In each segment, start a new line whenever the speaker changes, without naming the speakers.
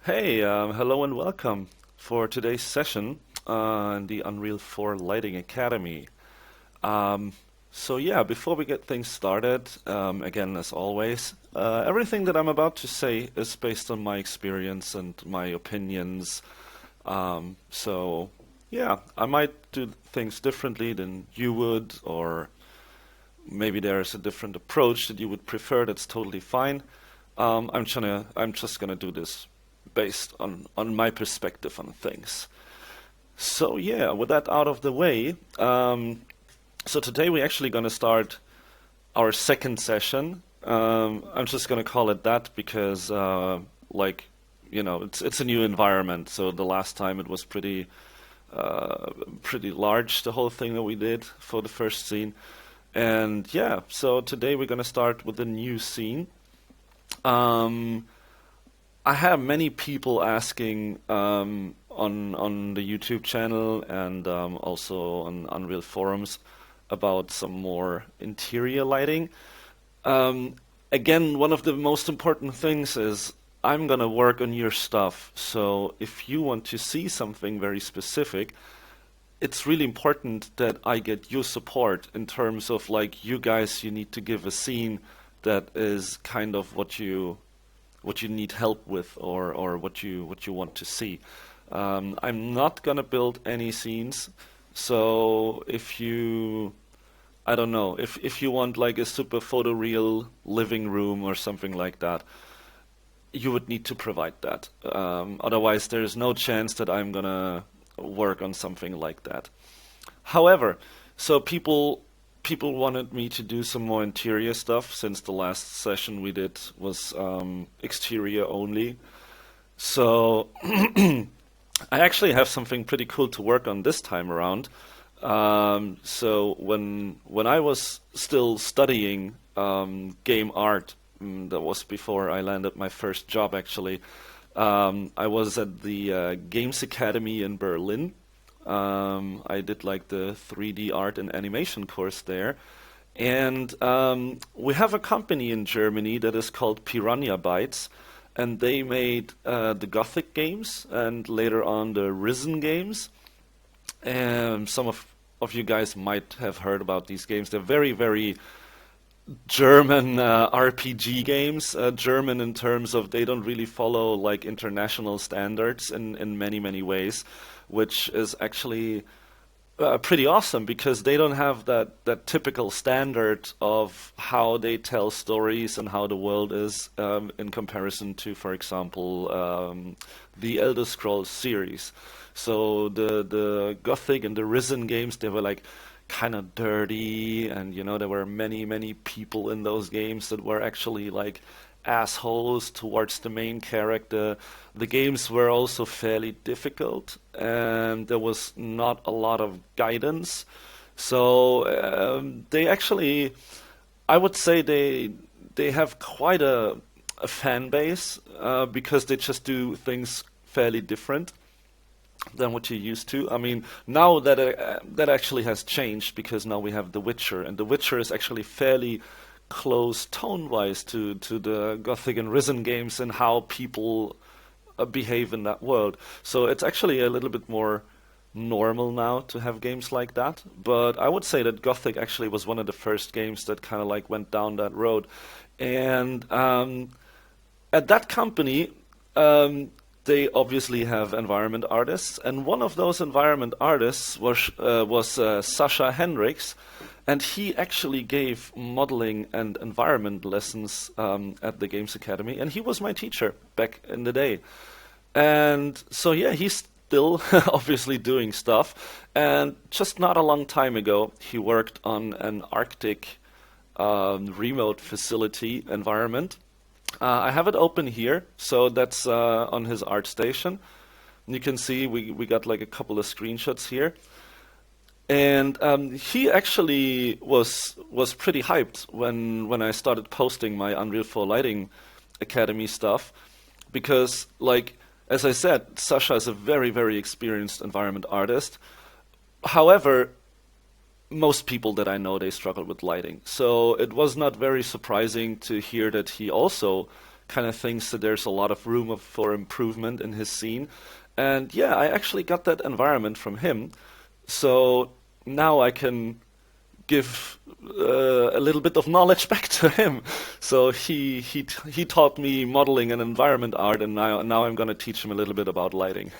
Hey, hello and welcome for today's session on the Unreal 4 Lighting Academy. Um, Before we get things started, again, as always, everything that I'm about to say is based on my experience and my opinions. I might do things differently than you would, or maybe there's a different approach that you would prefer. That's totally fine. I'm just gonna do this based on my perspective on things. With that out of the way, today we're actually gonna start our second session. I'm just gonna call it that because, it's a new environment. So the last time it was pretty large, the whole thing that we did for the first scene. And yeah, so today we're gonna start with a new scene. Um, I have many people asking on the YouTube channel and also on Unreal forums about some more interior lighting. Um, Again, one of the most important things is I'm gonna work on your stuff. So if you want to see something very specific, it's really important that I get your support in terms of like you need to give a scene that is kind of what you need help with or what you want to see. I'm not gonna build any scenes, so if you I don't know if you want like a super photoreal living room or something like that, you would need to provide that. Otherwise, there is no chance that I'm gonna work on something like that. However, so people wanted me to do some more interior stuff since the last session we did was exterior only. So I actually have something pretty cool to work on this time around. When I was still studying game art, that was before I landed my first job actually. I was at the Games Academy in Berlin. I did like the 3D art and animation course there. And we have a company in Germany that is called Piranha Bytes, and they made the Gothic games and later on the Risen games. And some of you guys might have heard about these games. They're very, very German RPG games. German in terms of they don't really follow like international standards in many, many ways, which is actually pretty awesome because they don't have that typical standard of how they tell stories and how the world is in comparison to, for example, the Elder Scrolls series. So the Gothic and the Risen games, they were like kind of dirty, and there were many people in those games that were actually like assholes towards the main character. The games were also fairly difficult, and there was not a lot of guidance. So they actually, I would say they have quite a fan base because they just do things fairly different than what you're used to. I mean, now that actually has changed because now we have The Witcher, and The Witcher is actually fairly close tone-wise to the Gothic and Risen games and how people behave in that world. So it's actually a little bit more normal now to have games like that. But I would say that Gothic actually was one of the first games that kind of like went down that road. And at that company, they obviously have environment artists, and one of those environment artists was Sasha Hendricks, and he actually gave modeling and environment lessons at the Games Academy, and he was my teacher back in the day. And so yeah, he's still obviously doing stuff, and just not a long time ago, he worked on an Arctic remote facility environment. I have it open here, so that's on his art station. You can see we got like a couple of screenshots here. And he actually was pretty hyped when I started posting my Unreal 4 Lighting Academy stuff, because like as I said, Sasha is a very, very experienced environment artist. However, most people that I know, they struggle with lighting. So it was not very surprising to hear that he also kind of thinks that there's a lot of room for improvement in his scene. And yeah, I actually got that environment from him. So now I can give a little bit of knowledge back to him. So he taught me modeling and environment art, and now I'm gonna teach him a little bit about lighting.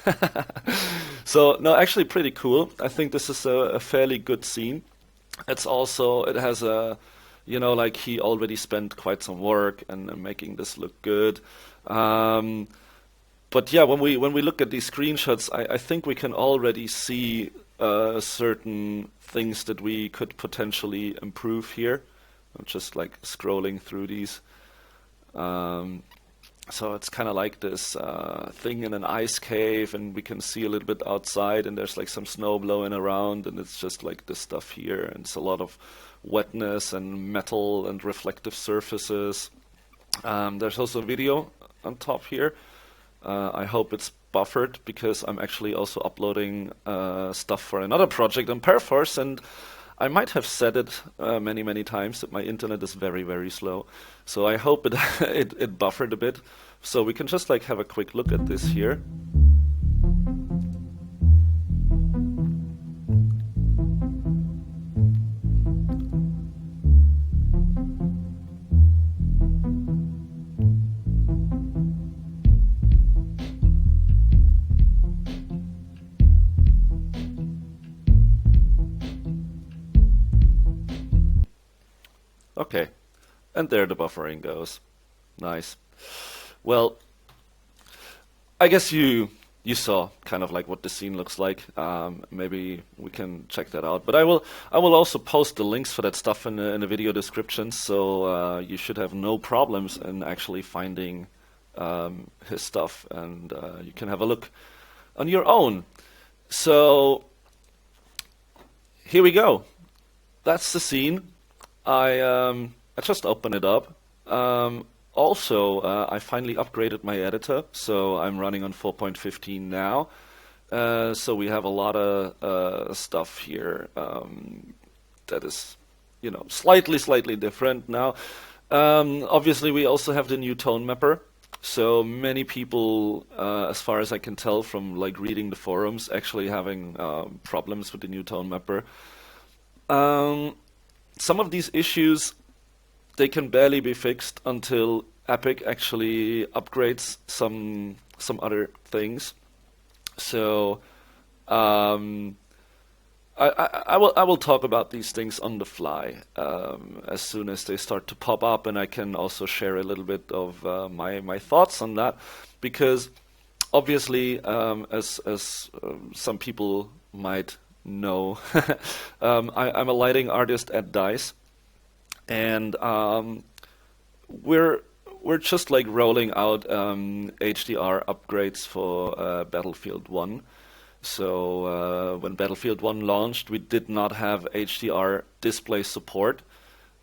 So no, actually pretty cool. I think this is a fairly good scene. It has a, like he already spent quite some work and making this look good. But yeah, when we look at these screenshots, I think we can already see certain things that we could potentially improve here. I'm just like scrolling through these. So it's kind of like this thing in an ice cave, and we can see a little bit outside, and there's like some snow blowing around, and it's just like this stuff here, and it's a lot of wetness and metal and reflective surfaces. There's also video on top here. I hope it's buffered because I'm actually also uploading stuff for another project on Perforce, and I might have said it many times that my internet is very slow. So I hope it buffered a bit. So we can just like have a quick look at this here. Okay, and there the buffering goes. Nice. Well, I guess you saw kind of like what the scene looks like. Maybe we can check that out. But I will also post the links for that stuff in the video description, so you should have no problems in actually finding his stuff, and you can have a look on your own. So here we go. That's the scene. I just opened it up. Also, I finally upgraded my editor, so I'm running on 4.15 now. So we have a lot of stuff here that is, slightly different now. Obviously, we also have the new tone mapper. So many people, as far as I can tell from like reading the forums, actually having problems with the new tone mapper. Some of these issues, they can barely be fixed until Epic actually upgrades some other things. So I will talk about these things on the fly as soon as they start to pop up, and I can also share a little bit of my thoughts on that, because obviously, as some people might know, I'm a lighting artist at DICE, and we're just like rolling out HDR upgrades for Battlefield 1. So when Battlefield 1 launched, we did not have HDR display support,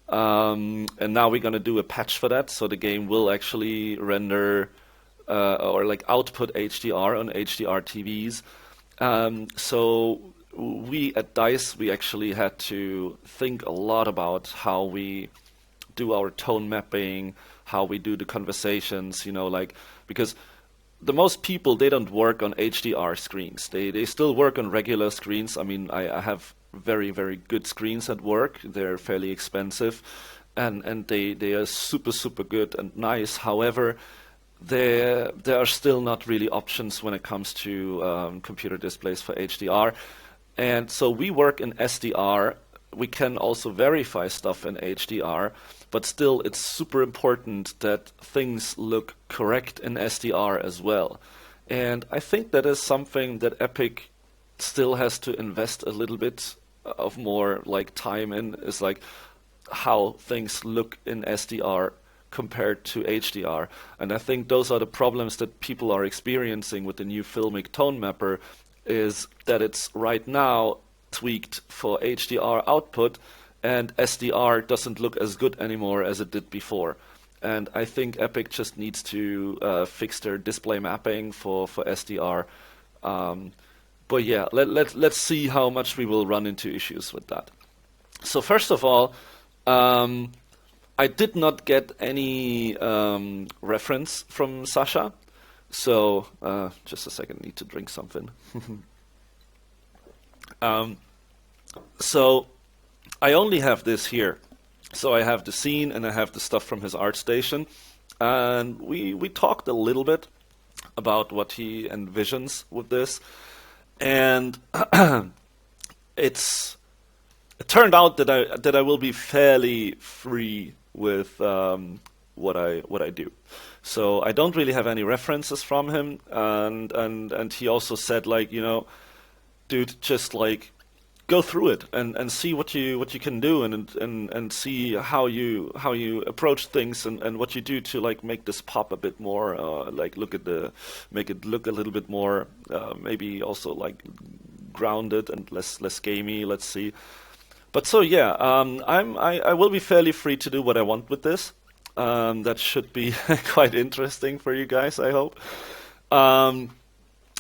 and now we're going to do a patch for that, so the game will actually render or like output HDR on HDR TVs. So we at DICE, we actually had to think a lot about how we do our tone mapping, how we do the conversations, because the most people, they don't work on HDR screens. They still work on regular screens. I mean, I have very good screens at work. They're fairly expensive, and they are super good and nice. However, there are still not really options when it comes to computer displays for HDR. And so we work in SDR. We can also verify stuff in HDR, but still it's super important that things look correct in SDR as well. And I think that is something that Epic still has to invest a little bit of more like time in, is like how things look in SDR compared to HDR. And I think those are the problems that people are experiencing with the new Filmic tone mapper, is that it's right now tweaked for HDR output, and SDR doesn't look as good anymore as it did before. And I think Epic just needs to fix their display mapping for SDR. But yeah, let's see how much we will run into issues with that. So first of all, I did not get any reference from Sasha, so just a second, need to drink something. um, so I only have this here. So I have the scene and I have the stuff from his art station, and we talked a little bit about what he envisions with this, and it turned out that I will be fairly free with what I do. So I don't really have any references from him, and he also said, like, dude, just like go through it and see what you can do, and see how you approach things, and what you do to like make this pop a bit more, like make it look a little bit more, maybe also like grounded and less gamey. Let's see. But so yeah, I will be fairly free to do what I want with this. That should be quite interesting for you guys, I hope.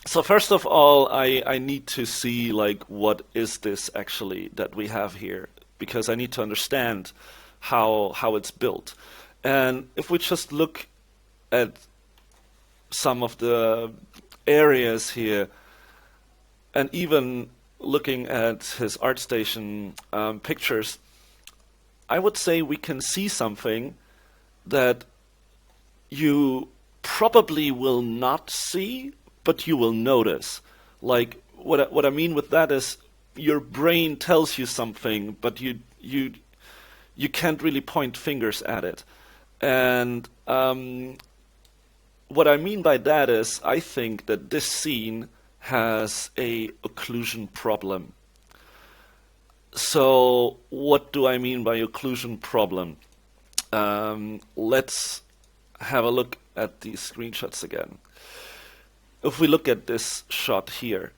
So first of all, I need to see like what is this actually that we have here, because I need to understand how it's built. And if we just look at some of the areas here, and even looking at his ArtStation pictures, I would say we can see something that you probably will not see, but you will notice. Like what I mean with that is your brain tells you something, but you can't really point fingers at it. And what I mean by that is I think that this scene has a occlusion problem. So what do I mean by occlusion problem? Let's have a look at these screenshots again. If we look at this shot here,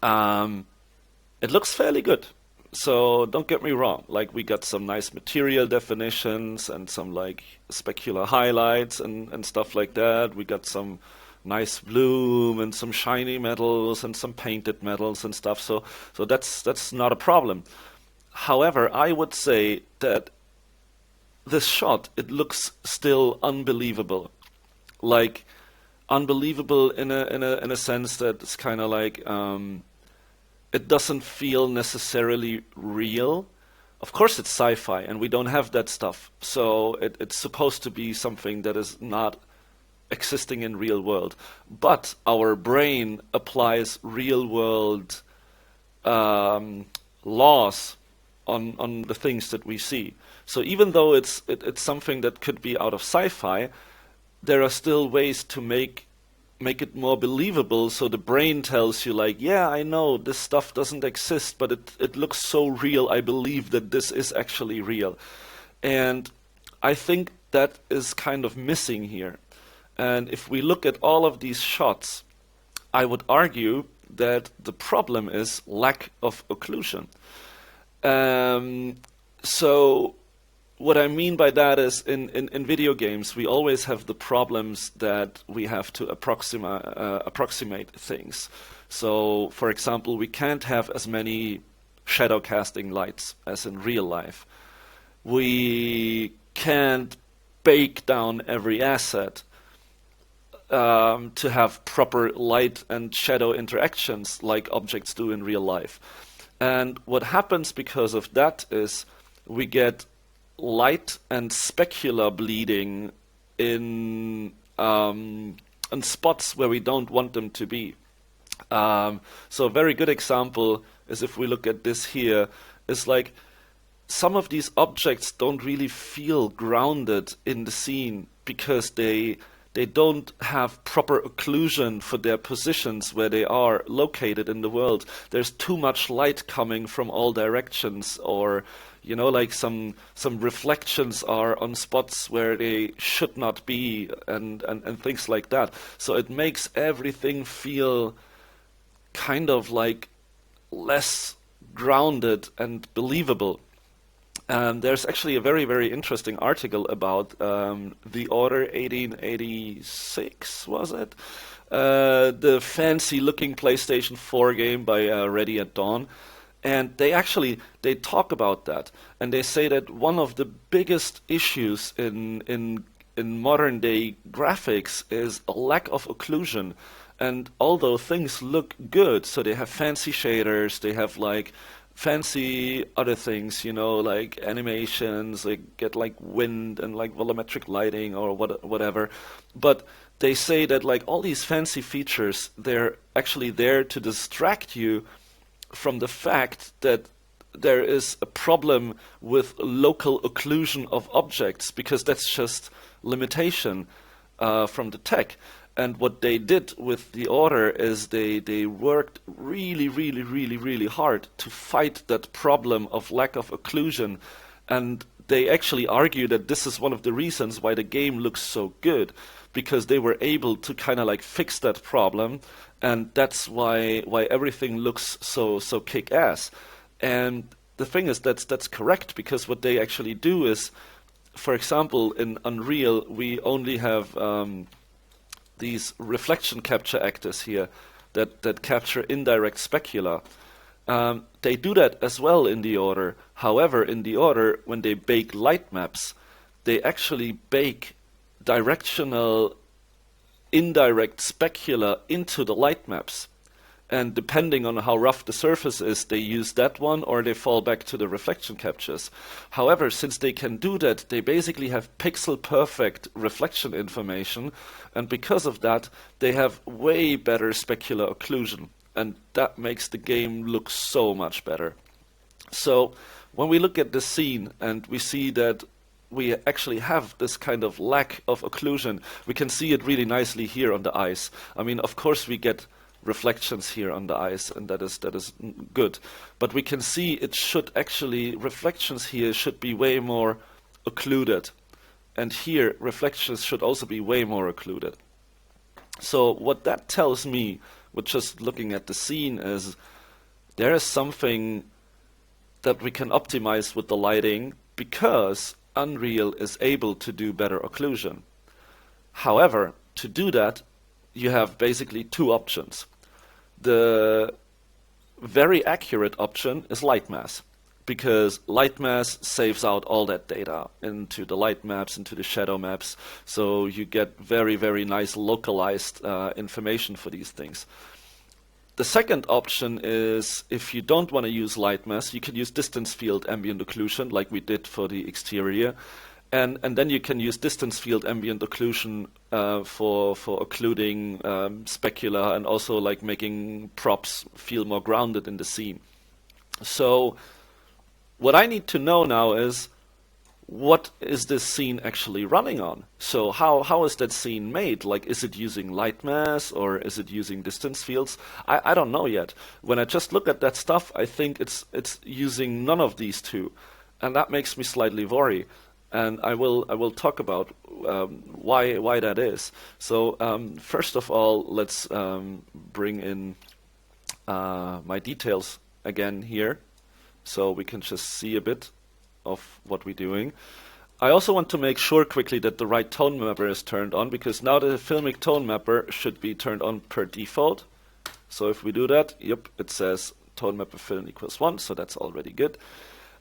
it looks fairly good. So don't get me wrong, like we got some nice material definitions and some like specular highlights and stuff like that. We got some nice bloom and some shiny metals and some painted metals and stuff. So that's not a problem. However, I would say that this shot, it looks still unbelievable. Like unbelievable in a sense that it's kind of like it doesn't feel necessarily real. Of course it's sci-fi and we don't have that stuff. So it's supposed to be something that is not existing in real world, but our brain applies real world laws on the things that we see. So even though it's something that could be out of sci-fi, there are still ways to make it more believable. So the brain tells you like, yeah, I know this stuff doesn't exist, but it looks so real. I believe that this is actually real, and I think that is kind of missing here. And if we look at all of these shots, I would argue that the problem is lack of occlusion. So what I mean by that is in video games, we always have the problems that we have to approximate things. So, for example, we can't have as many shadow casting lights as in real life. We can't bake down every asset to have proper light and shadow interactions like objects do in real life. And what happens because of that is we get light and specular bleeding in spots where we don't want them to be. So a very good example is if we look at this here, is like some of these objects don't really feel grounded in the scene because they don't have proper occlusion for their positions where they are located in the world. There's too much light coming from all directions, or like some reflections are on spots where they should not be, and things like that. So it makes everything feel kind of like less grounded and believable. There's actually a very, very interesting article about the Order 1886, was it? The fancy-looking PlayStation 4 game by Ready at Dawn. And they talk about that, and they say that one of the biggest issues in modern day graphics is a lack of occlusion. And although things look good, so they have fancy shaders, they have like fancy other things, you know, like animations, they get like wind and like volumetric lighting or whatever. But they say that like all these fancy features, they're actually there to distract you from the fact that there is a problem with local occlusion of objects, because that's just limitation from the tech. And what they did with the order is they worked really hard to fight that problem of lack of occlusion. And they actually argue that this is one of the reasons why the game looks so good, because they were able to kind of like fix that problem, and that's why everything looks so kick-ass. And the thing is, that's correct, because what they actually do is, for example, in Unreal, we only have these reflection capture actors here that capture indirect specula. They do that as well in the order. However, in the order, when they bake light maps, they actually bake directional indirect specula into the light maps. And depending on how rough the surface is, they use that one or they fall back to the reflection captures. However, since they can do that, they basically have pixel perfect reflection information, and because of that, they have way better specular occlusion, and that makes the game look so much better. So when we look at the scene and we see that we actually have this kind of lack of occlusion, we can see it really nicely here on the ice. I mean, of course we get reflections here on the ice, and that is good. But we can see it should actually, reflections here should be way more occluded. And here, reflections should also be way more occluded. So what that tells me, with just looking at the scene, is there is something that we can optimize with the lighting, because Unreal is able to do better occlusion. However, to do that, you have basically two options. The very accurate option is Lightmass, because Lightmass saves out all that data into the light maps, into the shadow maps, so you get very nice localized information for these things. The second option is, if you don't want to use Lightmass, you can use distance field ambient occlusion like we did for the exterior. And then you can use distance field ambient occlusion for occluding specula, and also like making props feel more grounded in the scene. So what I need to know now is, what is this scene actually running on? So how is that scene made? Like, is it using Lightmass or is it using distance fields? I don't know yet. When I just look at that stuff, I think it's using none of these two, and that makes me slightly worry. And I will talk about why that is. So first of all, let's bring in my details again here, so we can just see a bit of what we're doing. I also want to make sure quickly that the right tone mapper is turned on, because now the filmic tone mapper should be turned on per default. So if we do that, yep, it says tone mapper film equals 1, so that's already good.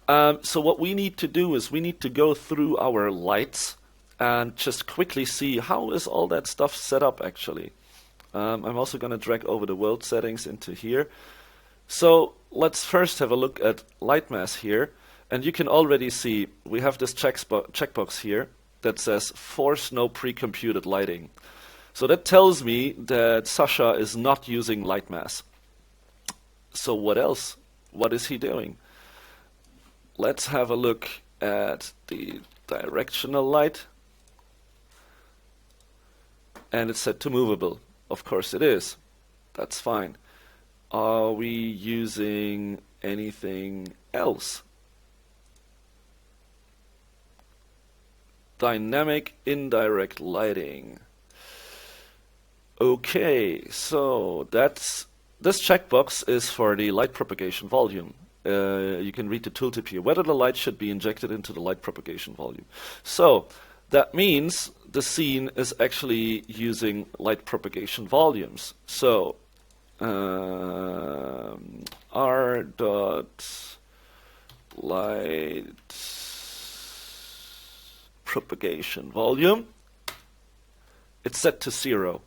So what we need to do is we need to go through our lights and just quickly see how is all that stuff set up actually. I'm also going to drag over the world settings into here. So let's first have a look at Lightmass here. And you can already see we have this checkbox here that says force no pre-computed lighting. So that tells me that Sasha is not using Lightmass. So what else? What is he doing? Let's have a look at the directional light. And it's set to movable. Of course it is. That's fine. Are we using anything else? Dynamic indirect lighting. Okay, so this checkbox is for the light propagation volume. You can read the tooltip here, whether the light should be injected into the light propagation volume. So that means the scene is actually using light propagation volumes. So r dot light propagation volume. It's set to 0.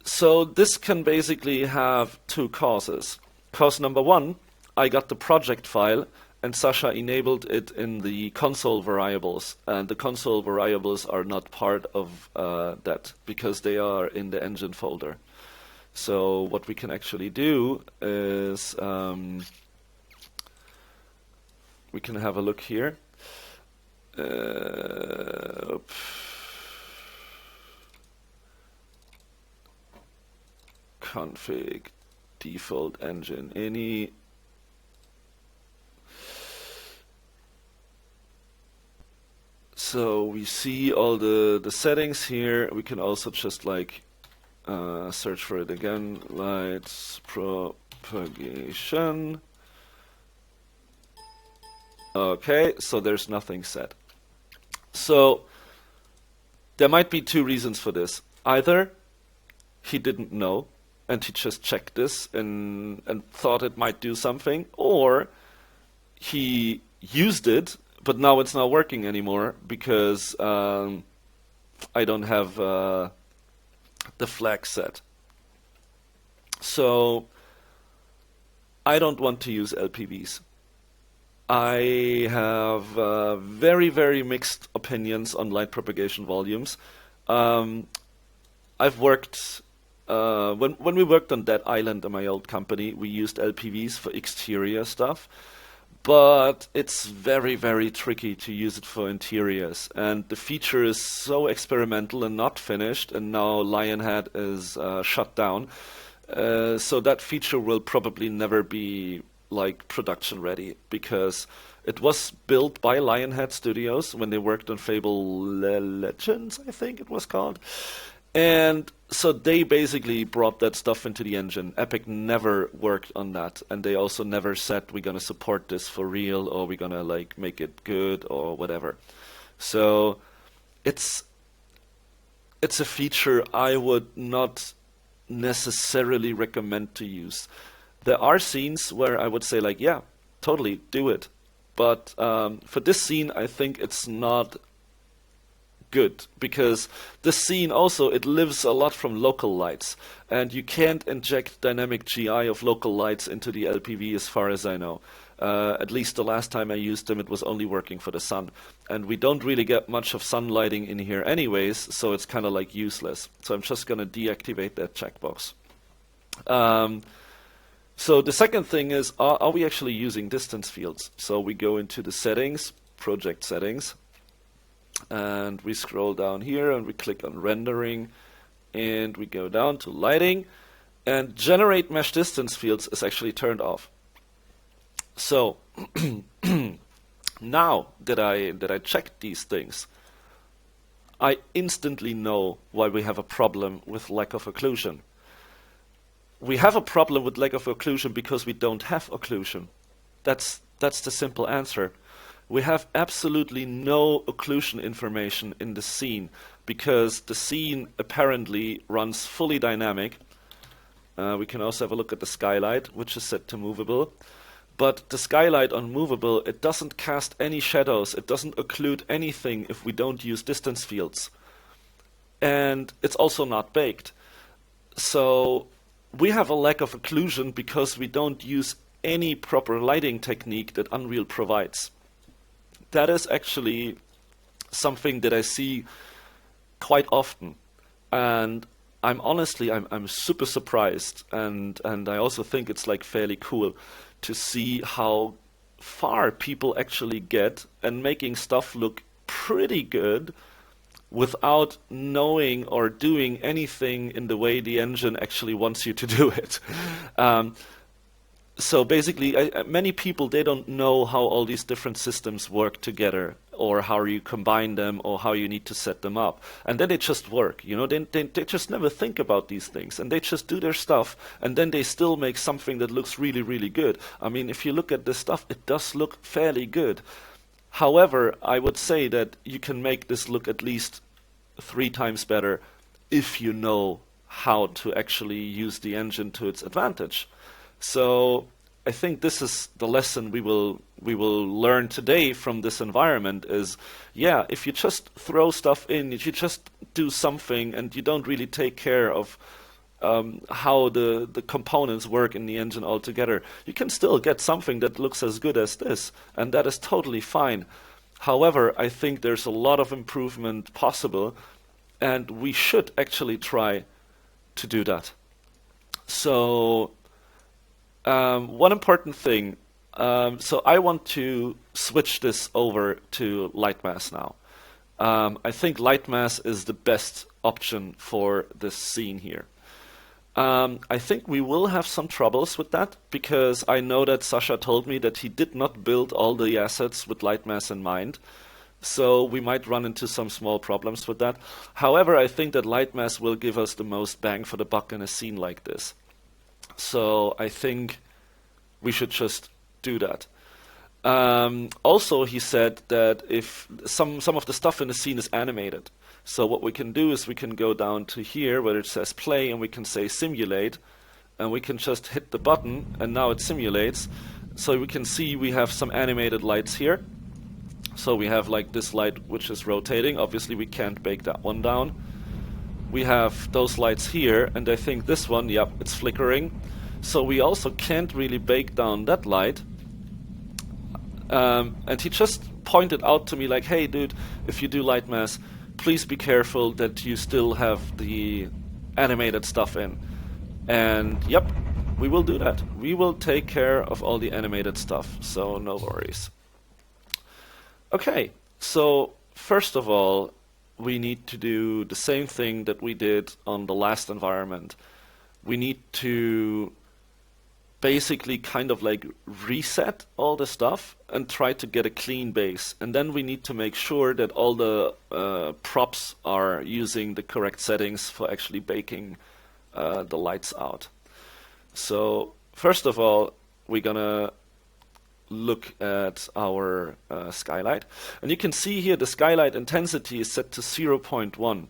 So this can basically have two causes. Cause number one, I got the project file and Sasha enabled it in the console variables, and the console variables are not part of that because they are in the engine folder. So what we can actually do is we can have a look here. Config default engine ini. So we see all the settings here. We can also just like search for it again. Light propagation. Okay, so there's nothing set. So there might be two reasons for this. Either he didn't know and he just checked this and thought it might do something, or he used it but now it's not working anymore because I don't have the flag set. So I don't want to use LPVs. I have very, very mixed opinions on light propagation volumes. I've worked, when we worked on Dead Island in my old company, we used LPVs for exterior stuff. But it's very, very tricky to use it for interiors. And the feature is so experimental and not finished, and now Lionhead is shut down. So that feature will probably never be like production ready, because it was built by Lionhead Studios when they worked on Fable Legends, I think it was called. And so they basically brought that stuff into the engine. Epic never worked on that, and they also never said we're gonna support this for real, or we're gonna like make it good or whatever. So it's a feature I would not necessarily recommend to use. There are scenes where I would say like, yeah, totally do it, but for this scene I think it's not good, because the scene also, it lives a lot from local lights, and you can't inject dynamic GI of local lights into the LPV as far as I know. At least the last time I used them, it was only working for the sun, and we don't really get much of sun lighting in here anyways, so it's kind of like useless. So I'm just gonna deactivate that checkbox. So the second thing is, are we actually using distance fields? So we go into the settings, project settings, and we scroll down here and we click on rendering, and we go down to lighting, and generate mesh distance fields is actually turned off. So now that I checked these things, I instantly know why we have a problem with lack of occlusion. We have a problem with lack of occlusion because we don't have occlusion. That's the simple answer. We have absolutely no occlusion information in the scene, because the scene apparently runs fully dynamic. We can also have a look at the skylight, which is set to movable. But the skylight on movable, it doesn't cast any shadows, it doesn't occlude anything if we don't use distance fields. And it's also not baked. So we have a lack of occlusion because we don't use any proper lighting technique that Unreal provides. That is actually something that I see quite often, and I'm super surprised, and I also think it's like fairly cool to see how far people actually get and making stuff look pretty good without knowing or doing anything in the way the engine actually wants you to do it. So basically, many people, they don't know how all these different systems work together, or how you combine them, or how you need to set them up. And then they just work, you know, they just never think about these things, and they just do their stuff, and then they still make something that looks really, really good. I mean, if you look at this stuff, it does look fairly good. However, I would say that you can make this look at least 3 times better if you know how to actually use the engine to its advantage. So I think this is the lesson we will learn today from this environment is, yeah, if you just throw stuff in, if you just do something and you don't really take care of how the components work in the engine altogether, you can still get something that looks as good as this, and that is totally fine. However, I think there's a lot of improvement possible, and we should actually try to do that. So one important thing, so I want to switch this over to Lightmass now. I think Lightmass is the best option for this scene here. I think we will have some troubles with that, because I know that Sasha told me that he did not build all the assets with Lightmass in mind. So we might run into some small problems with that. However, I think that Lightmass will give us the most bang for the buck in a scene like this. So I think we should just do that. Also, he said that if some of the stuff in the scene is animated, so what we can do is we can go down to here where it says play, and we can say simulate, and we can just hit the button, and now it simulates. So we can see we have some animated lights here. So we have like this light which is rotating. Obviously we can't bake that one down. We have those lights here, and I think this one, yep, it's flickering. So we also can't really bake down that light. And he just pointed out to me like, hey dude, if you do Lightmass, please be careful that you still have the animated stuff in. And yep, we will do that. We will take care of all the animated stuff, so no worries. Okay, so first of all, we need to do the same thing that we did on the last environment. We need to basically kind of like reset all the stuff and try to get a clean base. And then we need to make sure that all the props are using the correct settings for actually baking the lights out. So first of all, we're gonna look at our skylight, and you can see here the skylight intensity is set to 0.1,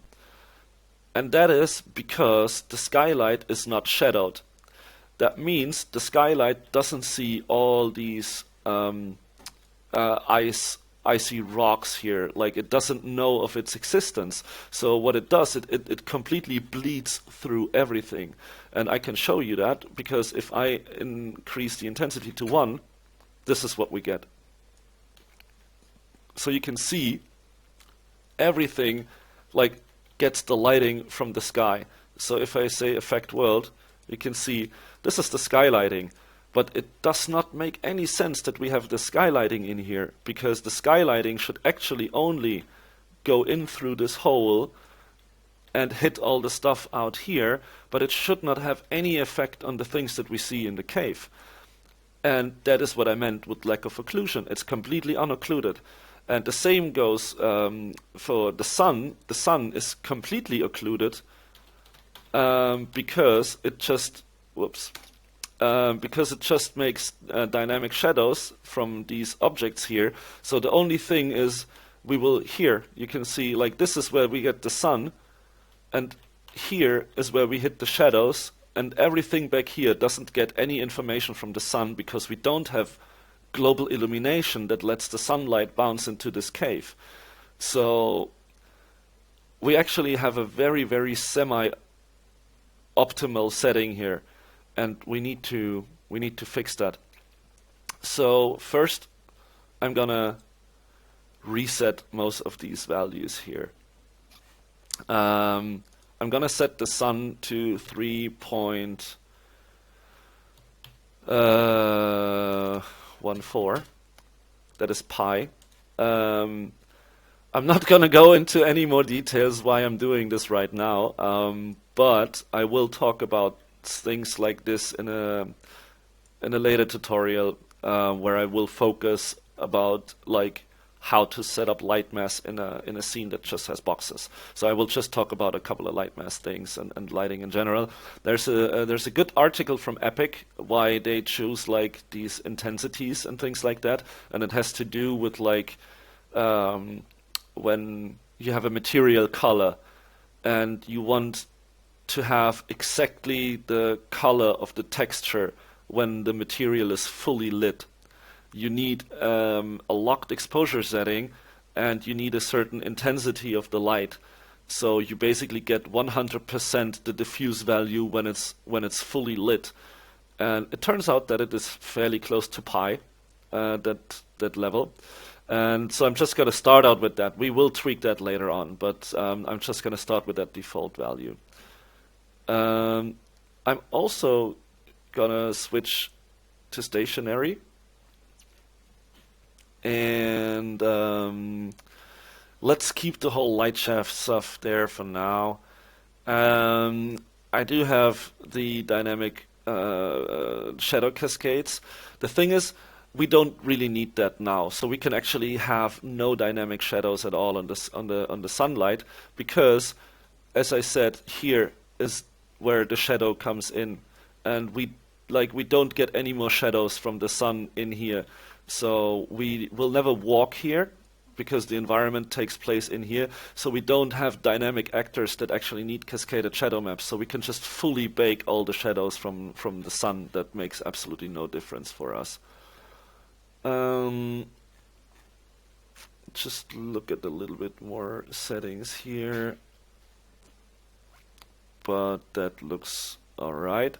and that is because the skylight is not shadowed. That means the skylight doesn't see all these icy rocks here, like it doesn't know of its existence. So what it does, it completely bleeds through everything, and I can show you that, because if I increase the intensity to 1, this is what we get. So you can see everything like gets the lighting from the sky. So if I say effect world, you can see this is the skylighting, but it does not make any sense that we have the skylighting in here, because the skylighting should actually only go in through this hole and hit all the stuff out here, but it should not have any effect on the things that we see in the cave. And that is what I meant with lack of occlusion. It's completely unoccluded. And the same goes for the sun. The sun is completely occluded because it just, because it just makes dynamic shadows from these objects here. So the only thing is, we will, here, you can see, like this is where we get the sun, and here is where we hit the shadows, and everything back here doesn't get any information from the sun, because we don't have global illumination that lets the sunlight bounce into this cave. So we actually have a very, very semi-optimal setting here, and we need to fix that. So first, I'm gonna reset most of these values here. I'm gonna set the sun to 3.14. That is pi. I'm not gonna go into any more details why I'm doing this right now, but I will talk about things like this in a later tutorial where I will focus about like how to set up Lightmass in a scene that just has boxes. So I will just talk about a couple of Lightmass things and lighting in general. There's a good article from Epic why they choose like these intensities and things like that, and it has to do with like when you have a material color and you want to have exactly the color of the texture when the material is fully lit. You need a locked exposure setting, and you need a certain intensity of the light. So you basically get 100% the diffuse value when it's fully lit. And it turns out that it is fairly close to pi, that level. And so I'm just going to start out with that. We will tweak that later on, but I'm just going to start with that default value. I'm also going to switch to stationary. And let's keep the whole light shaft stuff there for now. I do have the dynamic shadow cascades. The thing is, we don't really need that now, so we can actually have no dynamic shadows at all on the sunlight, because, as I said, here is where the shadow comes in, and we don't get any more shadows from the sun in here, so we will never walk here because the environment takes place in here, so we don't have dynamic actors that actually need cascaded shadow maps, so we can just fully bake all the shadows from the sun. That makes absolutely no difference for us. Just look at a little bit more settings here, but that looks alright.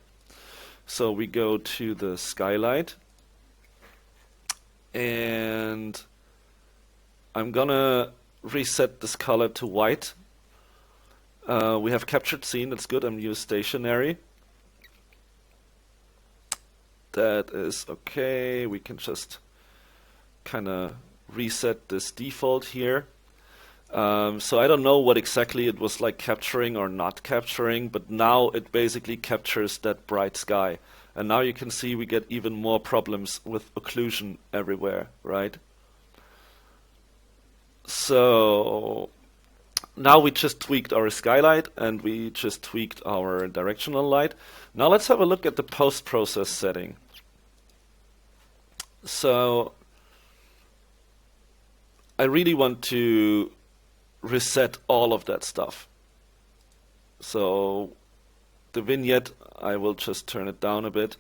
So we go to the skylight, and I'm gonna reset this color to white. We have captured scene, that's good. I'm using stationary. That is okay. We can just kind of reset this default here. So I don't know what exactly it was like capturing or not capturing, but now it basically captures that bright sky. And now you can see we get even more problems with occlusion everywhere, right? So now we just tweaked our skylight and we just tweaked our directional light. Now let's have a look at the post-process setting. So I really want to reset all of that stuff. So the vignette, I will just turn it down a bit.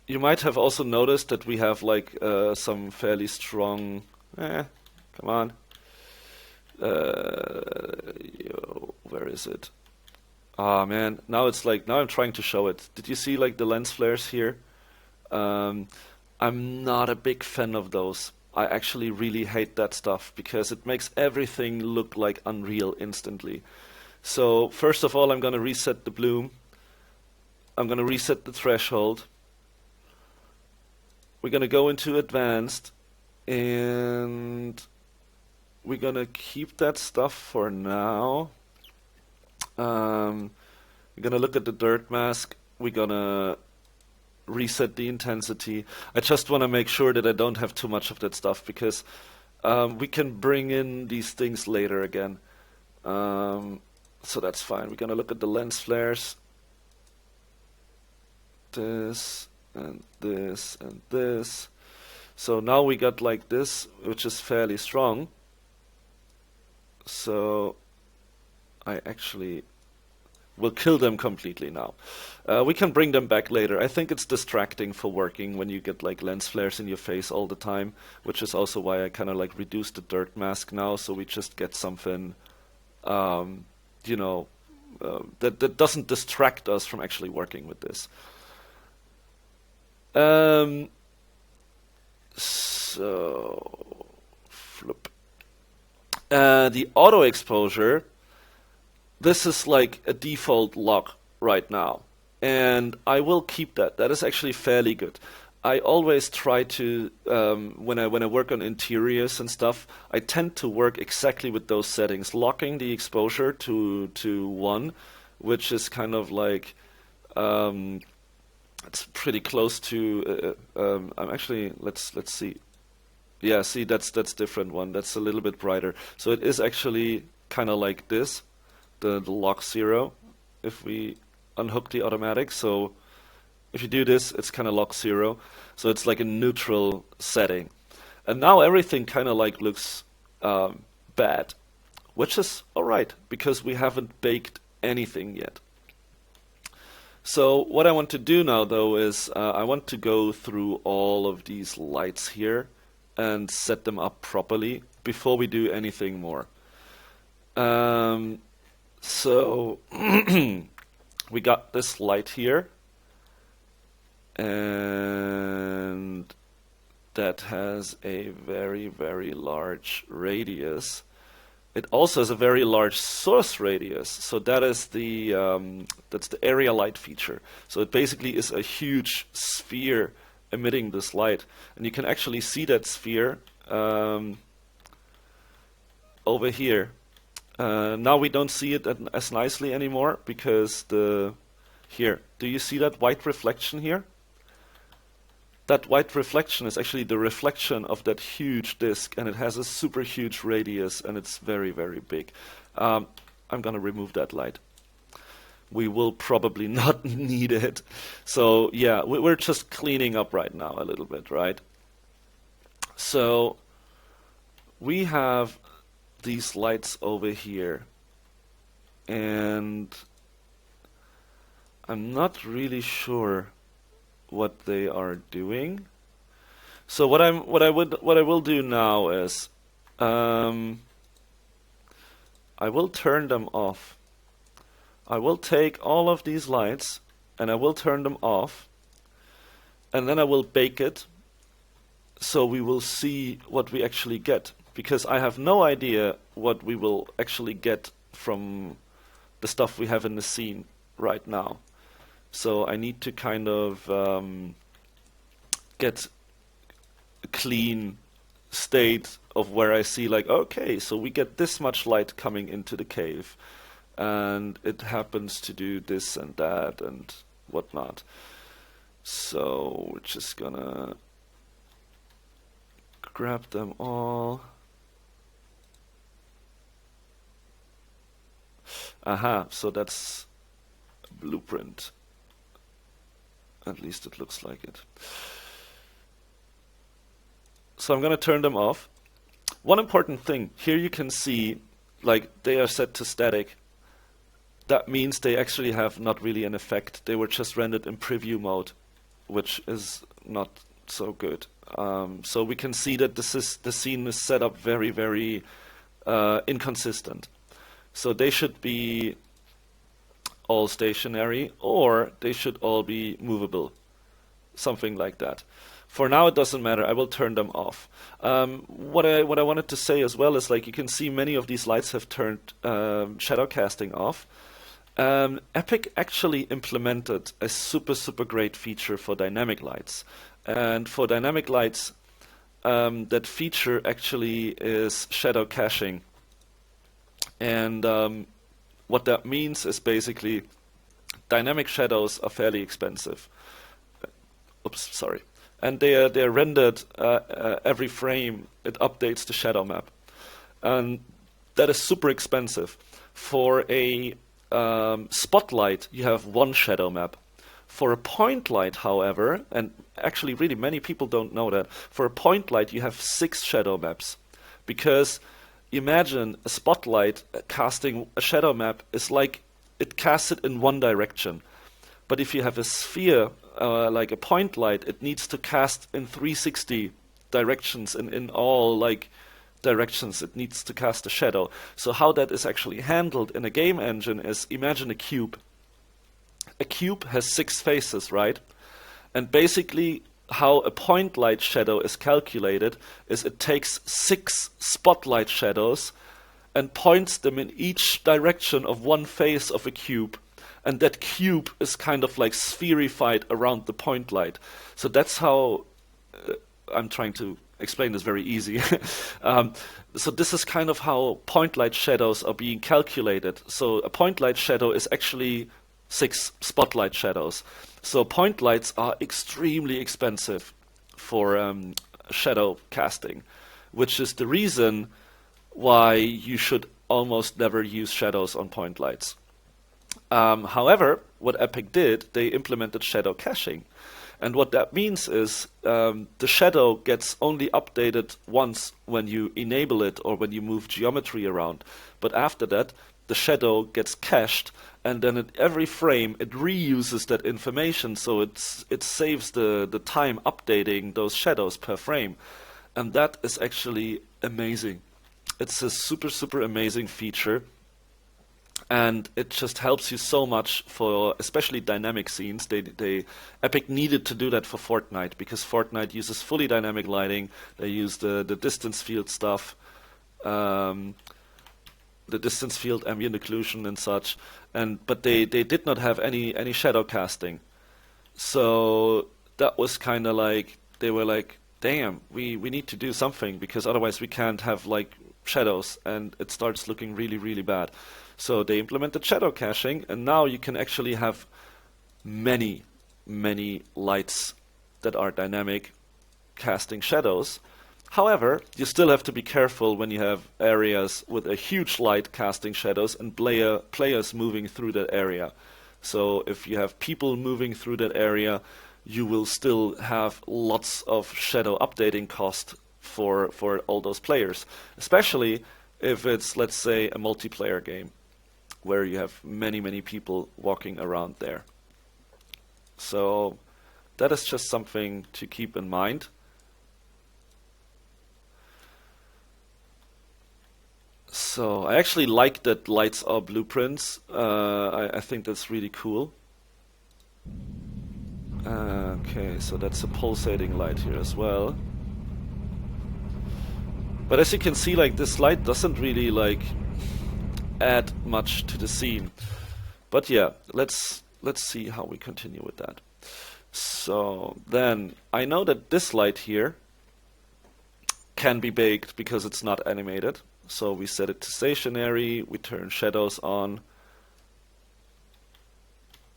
You might have also noticed that we have like some fairly strong, come on, where is it? Ah man, now it's like, now I'm trying to show it. Did you see like the lens flares here? I'm not a big fan of those. I actually really hate that stuff because it makes everything look like unreal instantly. So first of all, I'm going to reset the bloom. I'm going to reset the threshold. We're going to go into advanced, and we're going to keep that stuff for now. We're going to look at the dirt mask. We're going to reset the intensity. I just want to make sure that I don't have too much of that stuff, because we can bring in these things later again. So that's fine. We're going to look at the lens flares. This and this and this. So now we got like this, which is fairly strong. So I actually will kill them completely now. We can bring them back later. I think it's distracting for working when you get like lens flares in your face all the time, which is also why I kind of like reduced the dirt mask now, so we just get something, you know, that doesn't distract us from actually working with this. So flip. The auto exposure, this is like a default lock right now, and I will keep that. That is actually fairly good. I always try to, when I work on interiors and stuff, I tend to work exactly with those settings, locking the exposure to 1, which is kind of like, it's pretty close to. I'm actually, let's see. Yeah, see, that's different one. That's a little bit brighter. So it is actually kind of like this, the lock 0. If we unhook the automatic, so if you do this, it's kind of lock 0. So it's like a neutral setting. And now everything kind of like looks bad. which is alright, because we haven't baked anything yet. So what I want to do now, though, is I want to go through all of these lights here and set them up properly before we do anything more. So we got this light here, and that has a very, very large radius. It also has a very large source radius, so that is that's the area light feature. So it basically is a huge sphere emitting this light, and you can actually see that sphere over here. Now we don't see it as nicely anymore because here, do you see that white reflection here? That white reflection is actually the reflection of that huge disk, and it has a super huge radius, and it's very, very big. I'm going to remove that light. We will probably not need it. So yeah, we're just cleaning up right now a little bit, right? So we have these lights over here, and I'm not really sure what they are doing. So what I will do now is I will turn them off. I will take all of these lights and I will turn them off, and then I will bake it so we will see what we actually get, because I have no idea what we will actually get from the stuff we have in the scene right now. So I need to kind of get a clean state of where I see, like, okay, so we get this much light coming into the cave, and it happens to do this and that and whatnot. So we're just gonna grab them all. Aha, so that's a blueprint. At least it looks like it. So I'm going to turn them off. One important thing, here you can see, like, they are set to static. That means they actually have not really an effect. They were just rendered in preview mode, which is not so good. So we can see that the scene is set up very, very inconsistent. So they should be all stationary, or they should all be movable, something like that. For now it doesn't matter, I will turn them off. What I wanted to say as well is, like, you can see many of these lights have turned shadow casting off. Epic actually implemented a super great feature for dynamic lights, and for dynamic lights that feature actually is shadow caching. And what that means is basically dynamic shadows are fairly expensive. Oops, sorry. And they're rendered every frame. It updates the shadow map, and that is super expensive. For a spotlight, you have one shadow map. For a point light, however, and actually really many people don't know that, for a point light you have 6 shadow maps, because imagine a spotlight casting a shadow map is like it casts it in one direction. But if you have a sphere, like a point light, it needs to cast in 360 directions, and in all like directions it needs to cast a shadow. So how that is actually handled in a game engine is, imagine a cube. A cube has 6 faces, right? And basically how a point light shadow is calculated is it takes 6 spotlight shadows and points them in each direction of one face of a cube, and that cube is kind of like spherified around the point light. So that's how I'm trying to explain this very easy. So this is kind of how point light shadows are being calculated. So a point light shadow is actually 6 spotlight shadows. So point lights are extremely expensive for shadow casting, which is the reason why you should almost never use shadows on point lights. However, what Epic did, they implemented shadow caching. And what that means is the shadow gets only updated once when you enable it or when you move geometry around. But after that, the shadow gets cached, and then at every frame it reuses that information, so it saves the time updating those shadows per frame. And that is actually amazing. It's a super, super amazing feature. And it just helps you so much for especially dynamic scenes. Epic needed to do that for Fortnite because Fortnite uses fully dynamic lighting. They use the distance field stuff, the distance field ambient occlusion and such. But they did not have any shadow casting. So that was kind of like they were like, damn, we need to do something because otherwise we can't have like shadows and it starts looking really, really bad. So they implemented shadow caching, and now you can actually have many, many lights that are dynamic casting shadows. However, you still have to be careful when you have areas with a huge light casting shadows and players moving through that area. So if you have people moving through that area, you will still have lots of shadow updating cost for all those players, especially if it's, let's say, a multiplayer game where you have many, many people walking around there. So that is just something to keep in mind. So I actually like that lights are blueprints. I think that's really cool. Okay, so that's a pulsating light here as well. But as you can see, like this light doesn't really like add much to the scene. But yeah, let's see how we continue with that. So then I know that this light here can be baked because it's not animated. So we set it to stationary, we turn shadows on,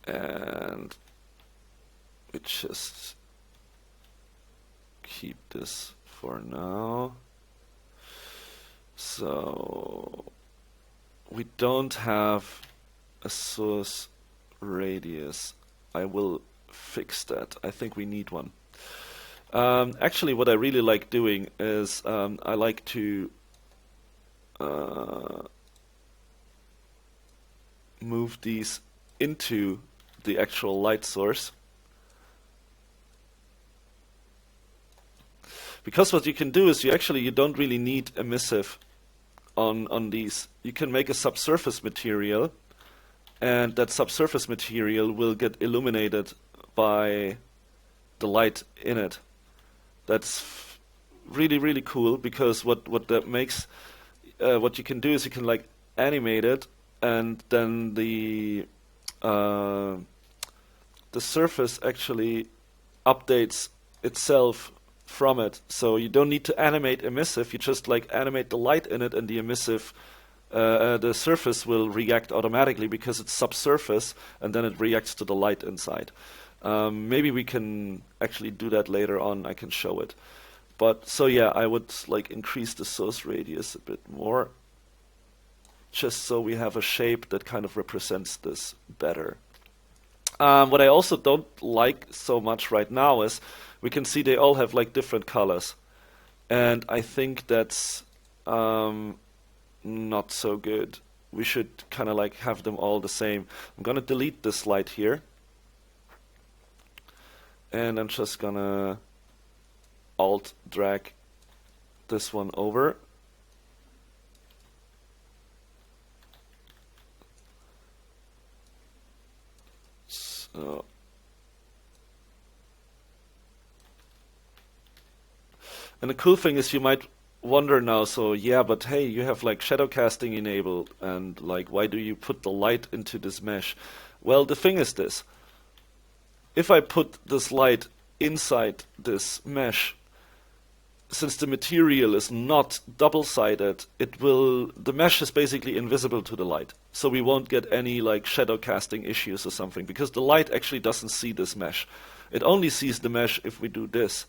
and we just keep this for now. So we don't have a source radius. I will fix that. I think we need one. Actually, what I really like doing is I like to move these into the actual light source. Because what you can do is you don't really need emissive on these. You can make a subsurface material, and that subsurface material will get illuminated by the light in it. That's really, really cool because what that makes, what you can do is you can like animate it, and then the surface actually updates itself from it. So you don't need to animate emissive, you just like animate the light in it, and the emissive, the surface will react automatically because it's subsurface, and then it reacts to the light inside. Maybe we can actually do that later on, I can show it. But so yeah, I would like increase the source radius a bit more, just so we have a shape that kind of represents this better. What I also don't like so much right now is we can see they all have like different colors, and I think that's not so good. We should kind of like have them all the same. I'm gonna delete this light here, and I'm just gonna alt drag this one over. So and the cool thing is you might wonder now, so yeah, but hey, you have like shadow casting enabled, and like why do you put the light into this mesh? Well, the thing is this. If I put this light inside this mesh, since the material is not double-sided, the mesh is basically invisible to the light. So we won't get any like shadow casting issues or something, because the light actually doesn't see this mesh. It only sees the mesh if we do this.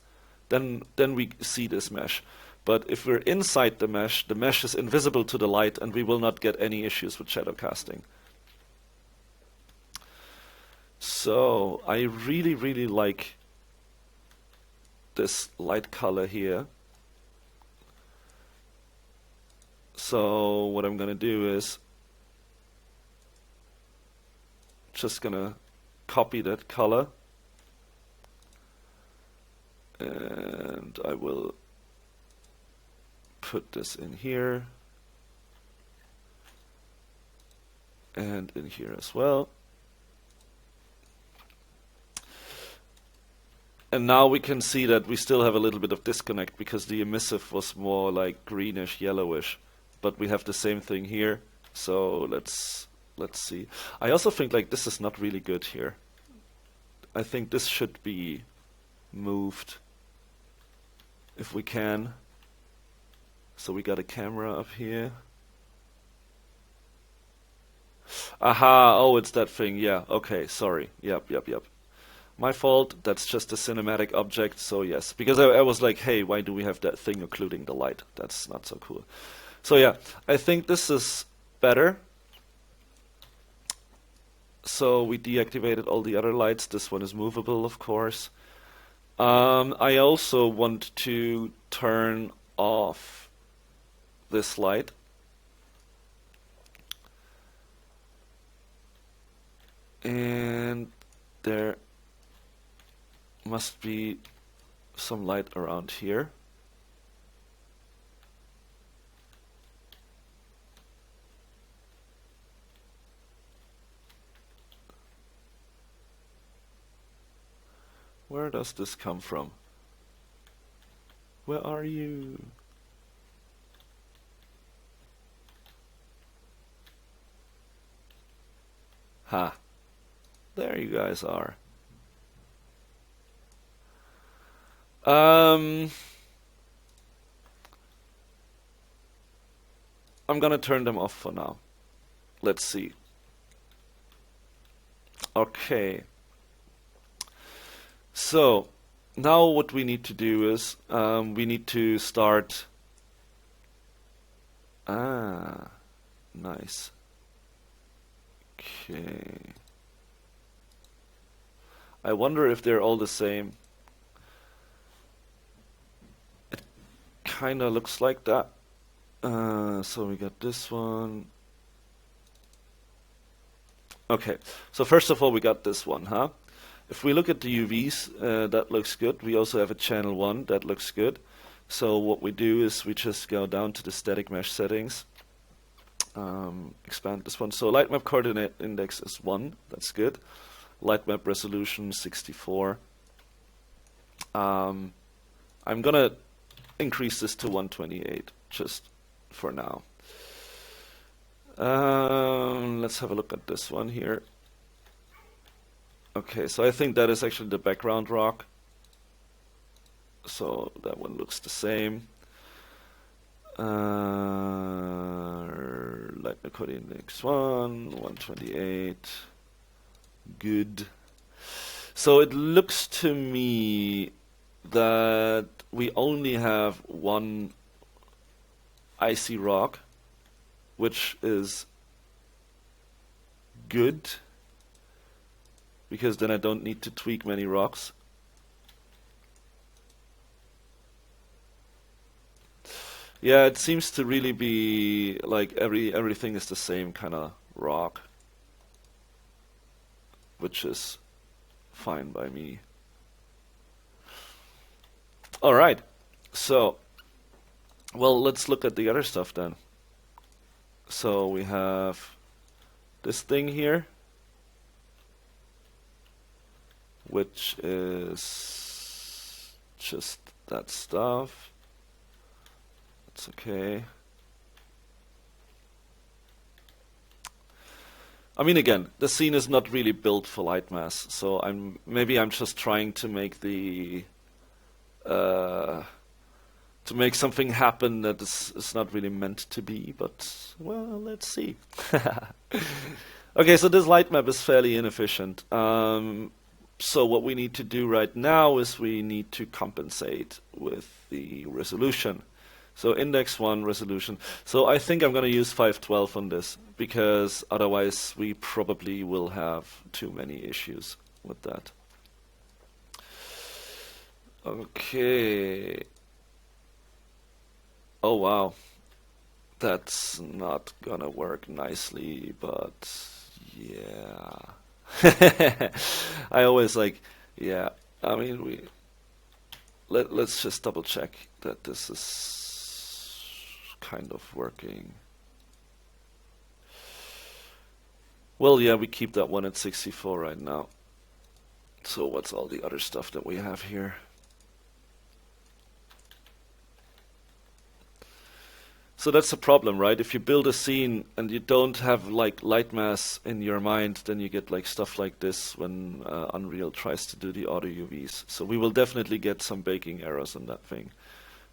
Then we see this mesh. But if we're inside the mesh is invisible to the light, and we will not get any issues with shadow casting. So I really, really like this light color here. So what I'm gonna do is just gonna copy that color, and I will put this in here and in here as well. And now we can see that we still have a little bit of disconnect because the emissive was more like greenish, yellowish, but we have the same thing here. So let's see. I also think like this is not really good here. I think this should be moved if we can. So we got a camera up here. Aha, oh, it's that thing. Yeah, okay, sorry. Yep. My fault, that's just a cinematic object, so yes. Because I was like, hey, why do we have that thing occluding the light? That's not so cool. So yeah, I think this is better. So we deactivated all the other lights. This one is movable, of course. I also want to turn off this light. And there must be some light around here. Where does this come from? Where are you? Ha! There you guys are. I'm gonna turn them off for now. Let's see. Okay. So, now what we need to do is, we need to start... Ah, nice. Okay. I wonder if they're all the same. It kinda looks like that. So we got this one. Okay, so first of all we got this one, huh? If we look at the UVs, that looks good. We also have a channel 1, that looks good. So what we do is we just go down to the static mesh settings, expand this one. So lightmap coordinate index is 1, that's good. Lightmap resolution 64. I'm gonna increase this to 128 just for now. Let's have a look at this one here. Okay, so I think that is actually the background rock. So that one looks the same. Lightmap code index 1, 128. Good. So it looks to me that we only have one icy rock, which is good, because then I don't need to tweak many rocks. Yeah, it seems to really be like everything is the same kind of rock, which is fine by me. Alright, so, well, let's look at the other stuff then. So we have this thing here, which is just that stuff. It's okay. I mean, again, the scene is not really built for Lightmass, so maybe I'm just trying to make the to make something happen that is not really meant to be, but well, let's see. Okay, so this light map is fairly inefficient. So what we need to do right now is we need to compensate with the resolution. So index 1 resolution. So I think I'm going to use 512 on this, because otherwise we probably will have too many issues with that. Okay. Oh wow. That's not gonna work nicely, but yeah. I always like, yeah. I mean, let's just double check that this is kind of working. Well, yeah, we keep that one at 64 right now. So what's all the other stuff that we have here? So that's the problem, right? If you build a scene and you don't have like Lightmass in your mind, then you get like stuff like this when Unreal tries to do the auto UVs. So we will definitely get some baking errors on that thing.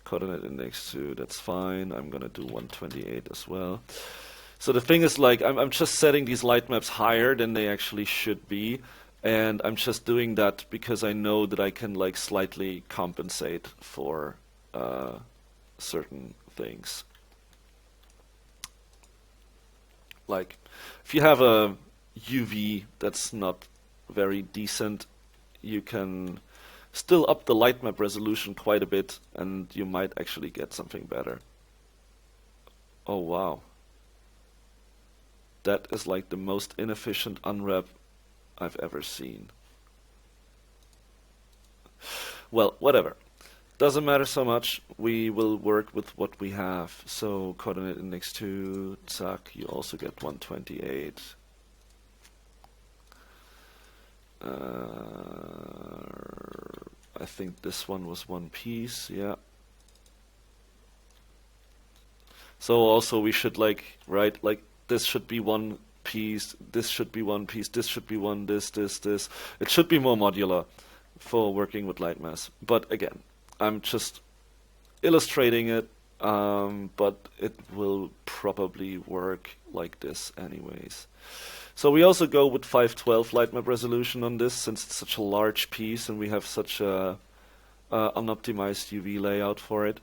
Coordinate index 2, that's fine. I'm gonna do 128 as well. So the thing is, like, I'm just setting these light maps higher than they actually should be, and I'm just doing that because I know that I can like slightly compensate for certain things. Like, if you have a UV that's not very decent, you can still up the light map resolution quite a bit, and you might actually get something better. Oh wow. That is like the most inefficient unwrap I've ever seen. Well, whatever. Doesn't matter so much. We will work with what we have. So coordinate index 2, zack, you also get 128. I think this one was one piece, yeah. So also we should like, right, like this should be one piece, this should be one piece, this should be one, this. It should be more modular for working with Lightmass. But again, I'm just illustrating it, but it will probably work like this anyways. So we also go with 512 lightmap resolution on this, since it's such a large piece and we have such a unoptimized UV layout for it.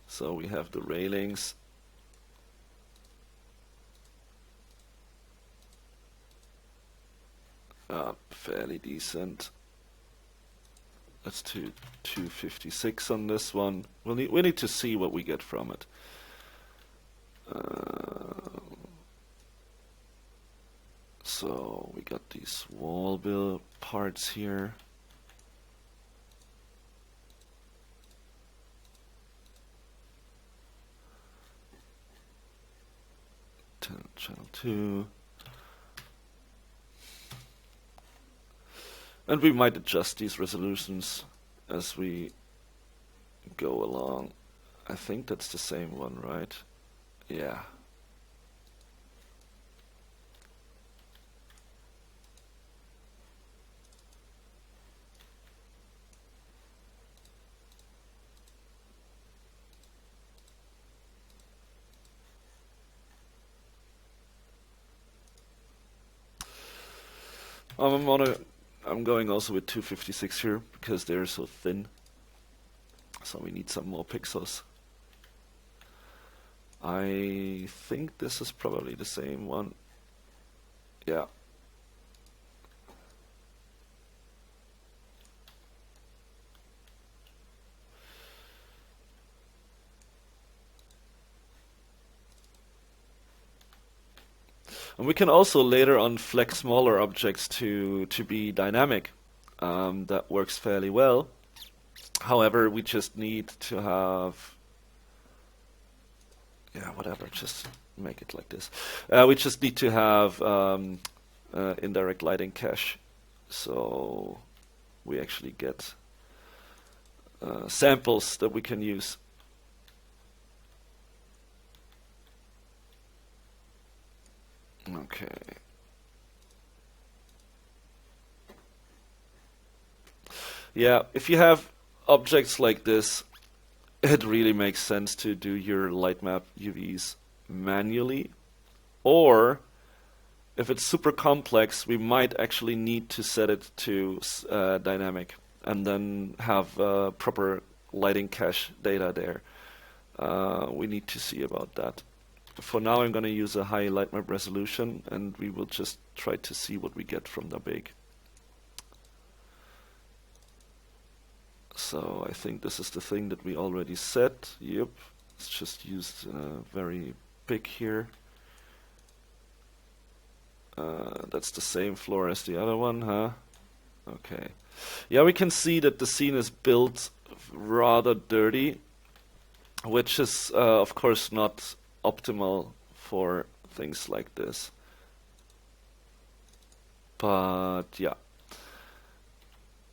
So we have the railings. Fairly decent. Let's do 256 on this one. We need to see what we get from it. So we got these wall build parts here. Channel 2. And we might adjust these resolutions as we go along. I think that's the same one, right? Yeah. I'm going also with 256 here because they're so thin. So we need some more pixels. I think this is probably the same one. Yeah. And we can also later on flex smaller objects to be dynamic. That works fairly well. However, we just need to have, yeah, whatever, just make it like this. We just need to have indirect lighting cache, so we actually get samples that we can use. Okay. Yeah, if you have objects like this, it really makes sense to do your light map UVs manually. Or, if it's super complex, we might actually need to set it to dynamic and then have proper lighting cache data there. We need to see about that. For now, I'm going to use a high light map resolution, and we will just try to see what we get from the big. So I think this is the thing that we already set. Yep, let's just use very big here. That's the same floor as the other one, huh? Okay. Yeah, we can see that the scene is built rather dirty, which is of course not optimal for things like this. But yeah,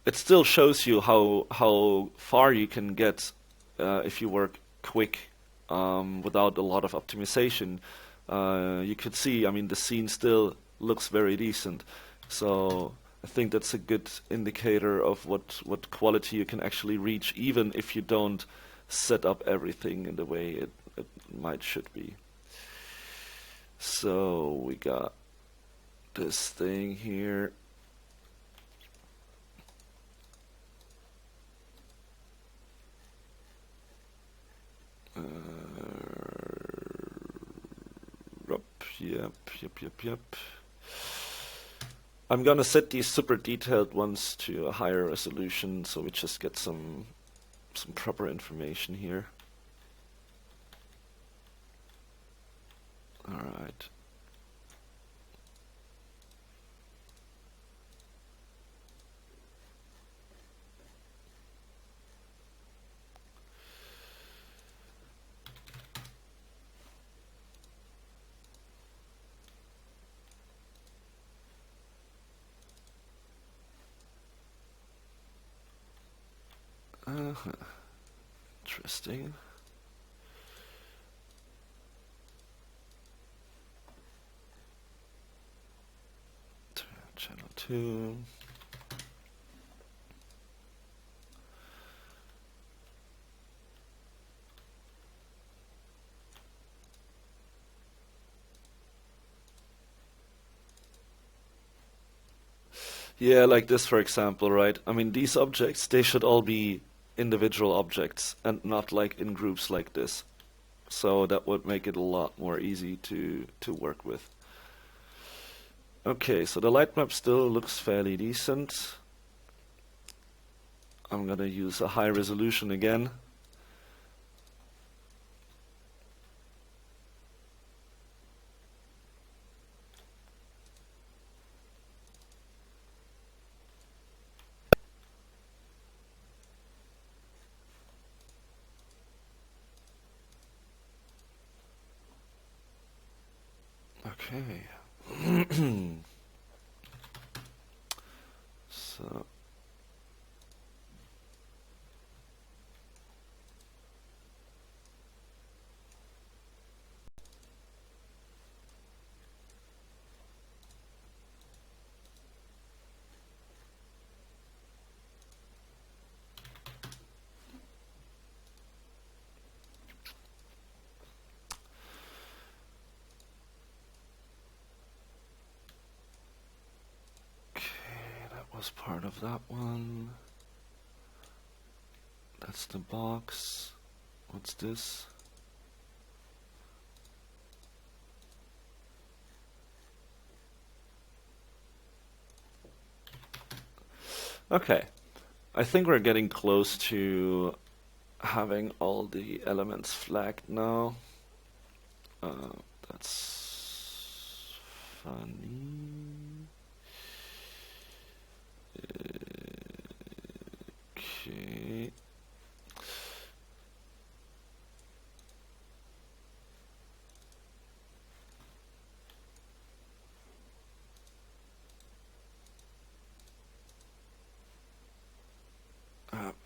it still shows you how far you can get if you work quick without a lot of optimization. You could see, I mean, the scene still looks very decent. So I think that's a good indicator of what quality you can actually reach, even if you don't set up everything in the way it might should be. So we got this thing here. Yep. I'm gonna set these super detailed ones to a higher resolution, so we just get some proper information here. All right. Interesting. Channel 2. Yeah, like this, for example, right? I mean, these objects, they should all be individual objects and not like in groups like this. So that would make it a lot more easy to work with. Okay, so the light map still looks fairly decent. I'm gonna use a high resolution again. Okay. So was part of that one. That's the box. What's this? Okay. I think we're getting close to having all the elements flagged now. That's funny. Okay.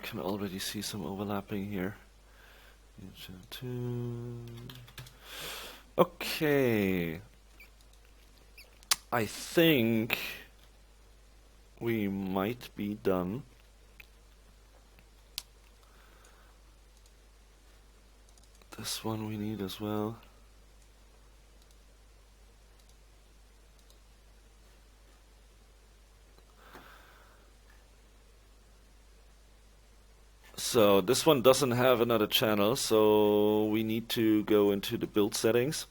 Can already see some overlapping here. Okay. I think we might be done. This one we need as well. So this one doesn't have another channel, so we need to go into the build settings.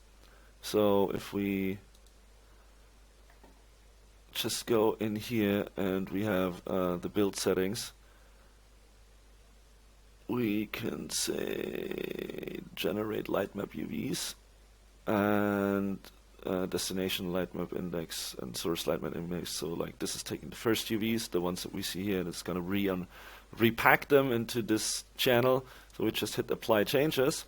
So if we just go in here and we have the build settings, we can say generate lightmap UVs and destination lightmap index and source lightmap index. So like this is taking the first UVs, the ones that we see here, and it's going to repack them into this channel. So we just hit apply changes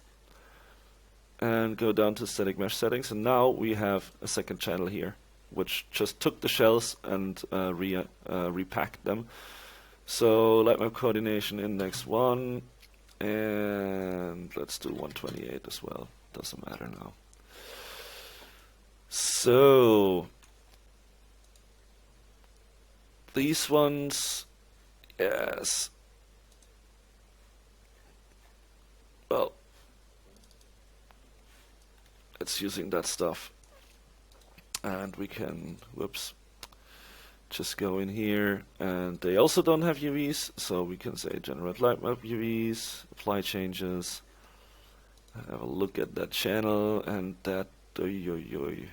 and go down to static mesh settings, and now we have a second channel here, which just took the shells and repacked them. So lightmap coordination index 1, and let's do 128 as well. Doesn't matter now. So these ones, yes. Well, it's using that stuff. And we can, whoops, just go in here, and they also don't have UVs, so we can say generate lightmap UVs, apply changes, have a look at that channel, and that, oi.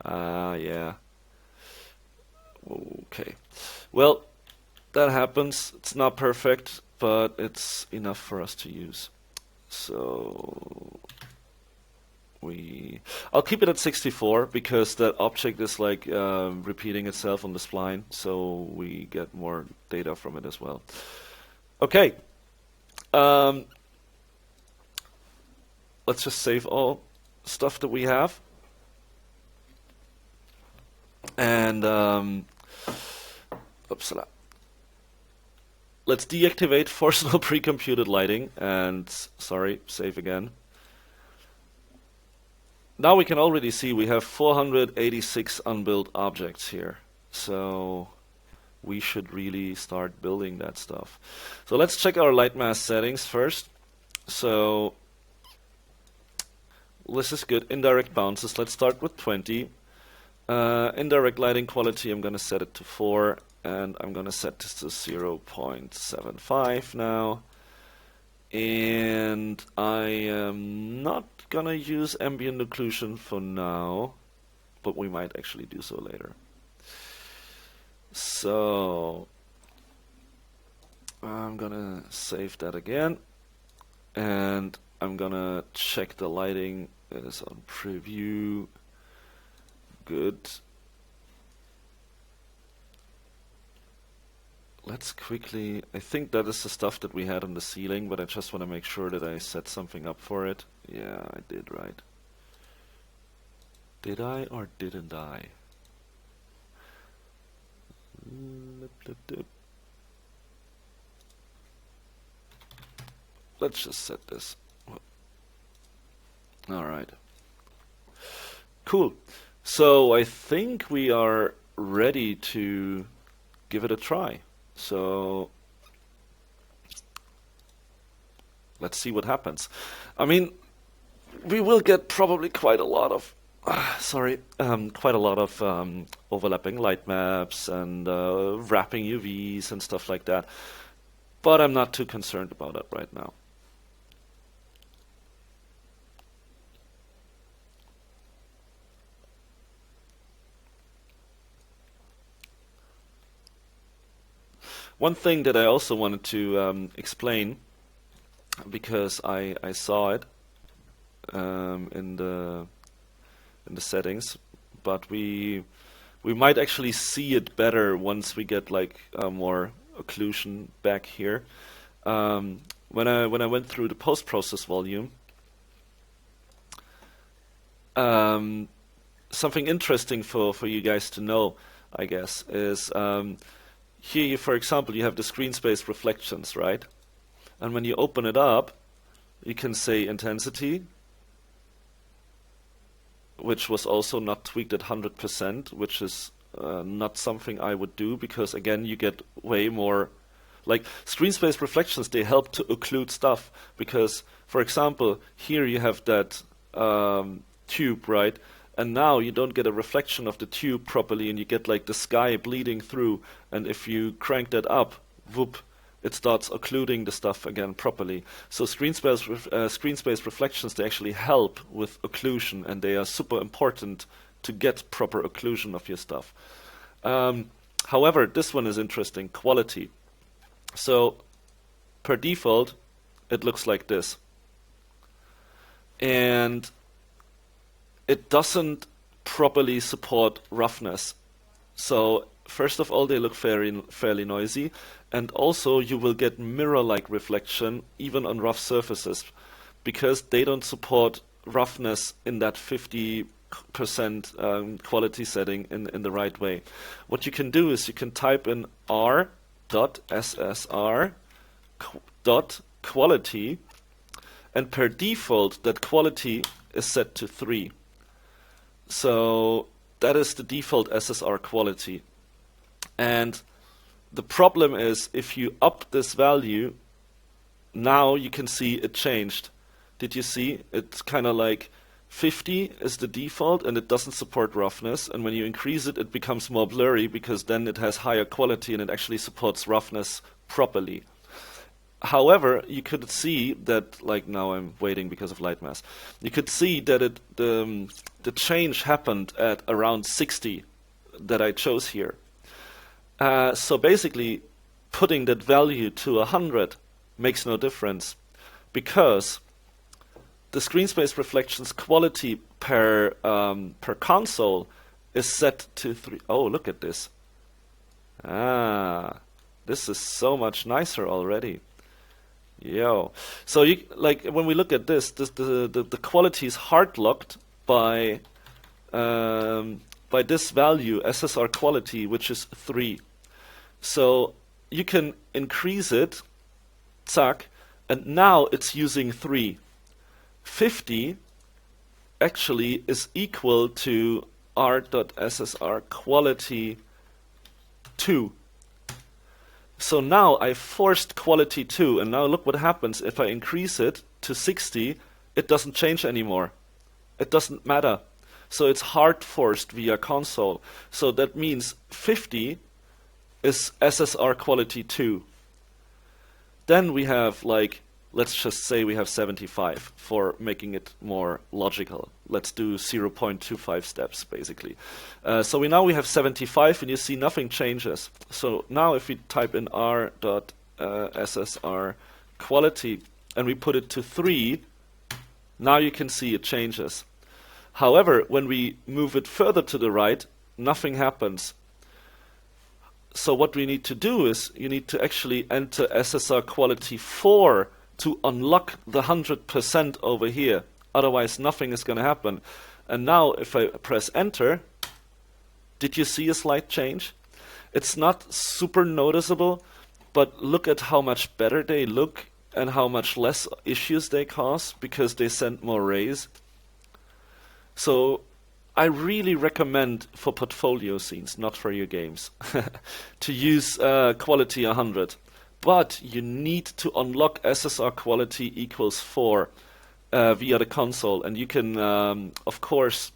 Yeah. Okay. Well, that happens. It's not perfect, but it's enough for us to use. So I'll keep it at 64 because that object is like repeating itself on the spline, so we get more data from it as well. Okay. Let's just save all stuff that we have. And upsala. Let's deactivate force null pre-computed lighting and save again. Now we can already see we have 486 unbuilt objects here. So we should really start building that stuff. So let's check our Lightmass settings first. So this is good. Indirect bounces. Let's start with 20. Indirect lighting quality, I'm going to set it to 4. And I'm going to set this to 0.75 now. And I am not going to use ambient occlusion for now, but we might actually do so later. So I'm going to save that again. And I'm going to check the lighting. It is on preview. Good. Let's quickly, I think that is the stuff that we had on the ceiling, but I just want to make sure that I set something up for it. Yeah, I did, right. Did I or didn't I? Let's just set this. Alright. Cool. So I think we are ready to give it a try. So let's see what happens. I mean, we will get probably quite a lot of overlapping light maps and wrapping UVs and stuff like that. But I'm not too concerned about it right now. One thing that I also wanted to explain, because I saw it in the settings, but we might actually see it better once we get like more occlusion back here. When I went through the post-process volume, something interesting for you guys to know, I guess, is here, for example, you have the screen space reflections, right? And when you open it up, you can say intensity, which was also not tweaked at 100%, which is not something I would do, because again, you get way more, like screen space reflections, they help to occlude stuff, because, for example, here you have that tube, right? And now you don't get a reflection of the tube properly, and you get like the sky bleeding through. And if you crank that up, whoop, it starts occluding the stuff again properly. So screen space reflections, they actually help with occlusion, and they are super important to get proper occlusion of your stuff. However, this one is interesting, quality. So per default, it looks like this. And it doesn't properly support roughness. So first of all, they look fairly noisy, and also you will get mirror-like reflection even on rough surfaces, because they don't support roughness in that 50% quality setting in the right way. What you can do is you can type in r.ssr.quality, and per default that quality is set to 3. So that is the default SSR quality. And the problem is, if you up this value, now you can see it changed. Did you see? It's kind of like 50 is the default and it doesn't support roughness, and when you increase it, it becomes more blurry because then it has higher quality and it actually supports roughness properly. However, you could see that, like now I'm waiting because of Lightmass, you could see that the change happened at around 60 that I chose here. So basically, putting that value to 100 makes no difference, because the screen space reflections quality per console is set to 3. Oh, look at this. This is so much nicer already. Yo, so you, like when we look at this, the quality is hard locked by this value SSR quality, which is 3. So you can increase it, zack, and now it's using 3. 50 actually is equal to r.ssr quality 2. So now I forced quality 2, and now look what happens if I increase it to 60. It doesn't change anymore. It doesn't matter. So it's hard forced via console. So that means 50 is SSR quality 2. Then we have, like, let's just say we have 75 for making it more logical. Let's do 0.25 steps, basically. So we have 75, and you see nothing changes. So now if we type in r.ssr quality and we put it to 3, now you can see it changes. However, when we move it further to the right, nothing happens. So what we need to do is you need to actually enter SSR quality 4 to unlock the 100% over here. Otherwise, nothing is going to happen. And now, if I press enter, did you see a slight change? It's not super noticeable, but look at how much better they look and how much less issues they cause because they send more rays. So I really recommend for portfolio scenes, not for your games, to use quality 100. But you need to unlock SSR quality equals 4 via the console, and you can, of course,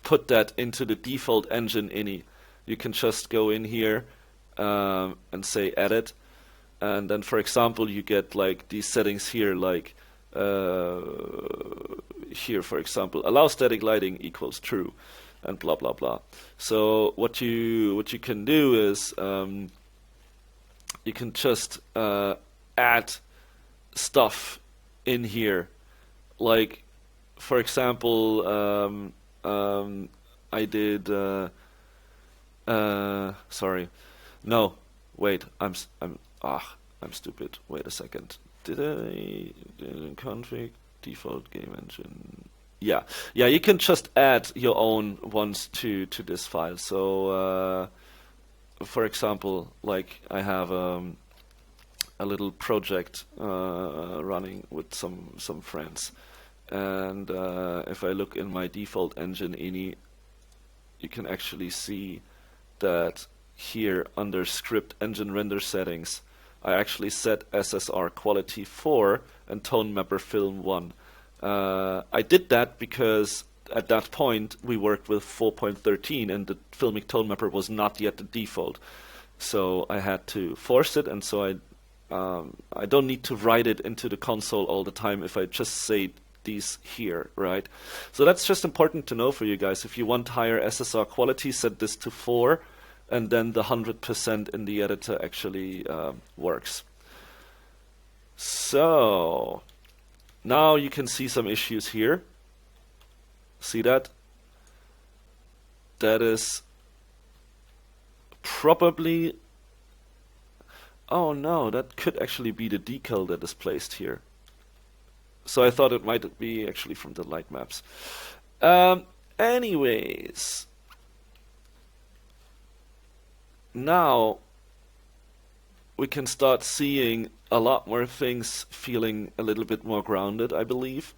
put that into the default engine ini. You can just go in here and say edit, and then, for example, you get like these settings here, like here, for example, allow static lighting equals true, and blah blah blah. So what you can do is you can just add stuff in here, like for example, I did. Sorry, no, wait, I'm stupid. Wait a second. Did I config default game engine? Yeah, you can just add your own ones to this file. So, for example, like I have a little project running with some friends, and if I look in my default engine ini, you can actually see that here under script engine render settings, I actually set SSR quality 4 and tone mapper film 1. I did that because at that point we worked with 4.13 and the filmic tone mapper was not yet the default. So I had to force it, and so I don't need to write it into the console all the time if I just say these here, right? So that's just important to know for you guys. If you want higher SSR quality, set this to 4. and then the 100% in the editor actually works. So now you can see some issues here. See that? That is probably... Oh no, that could actually be the decal that is placed here. So I thought it might be actually from the light maps. Anyways, now we can start seeing a lot more things feeling a little bit more grounded, I believe.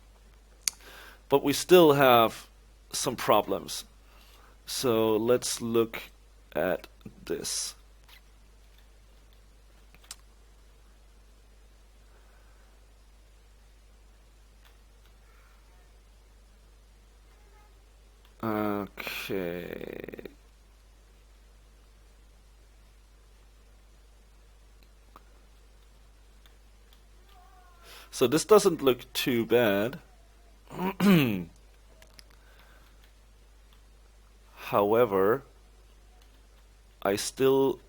But we still have some problems. So let's look at this. Okay. So this doesn't look too bad. However, I still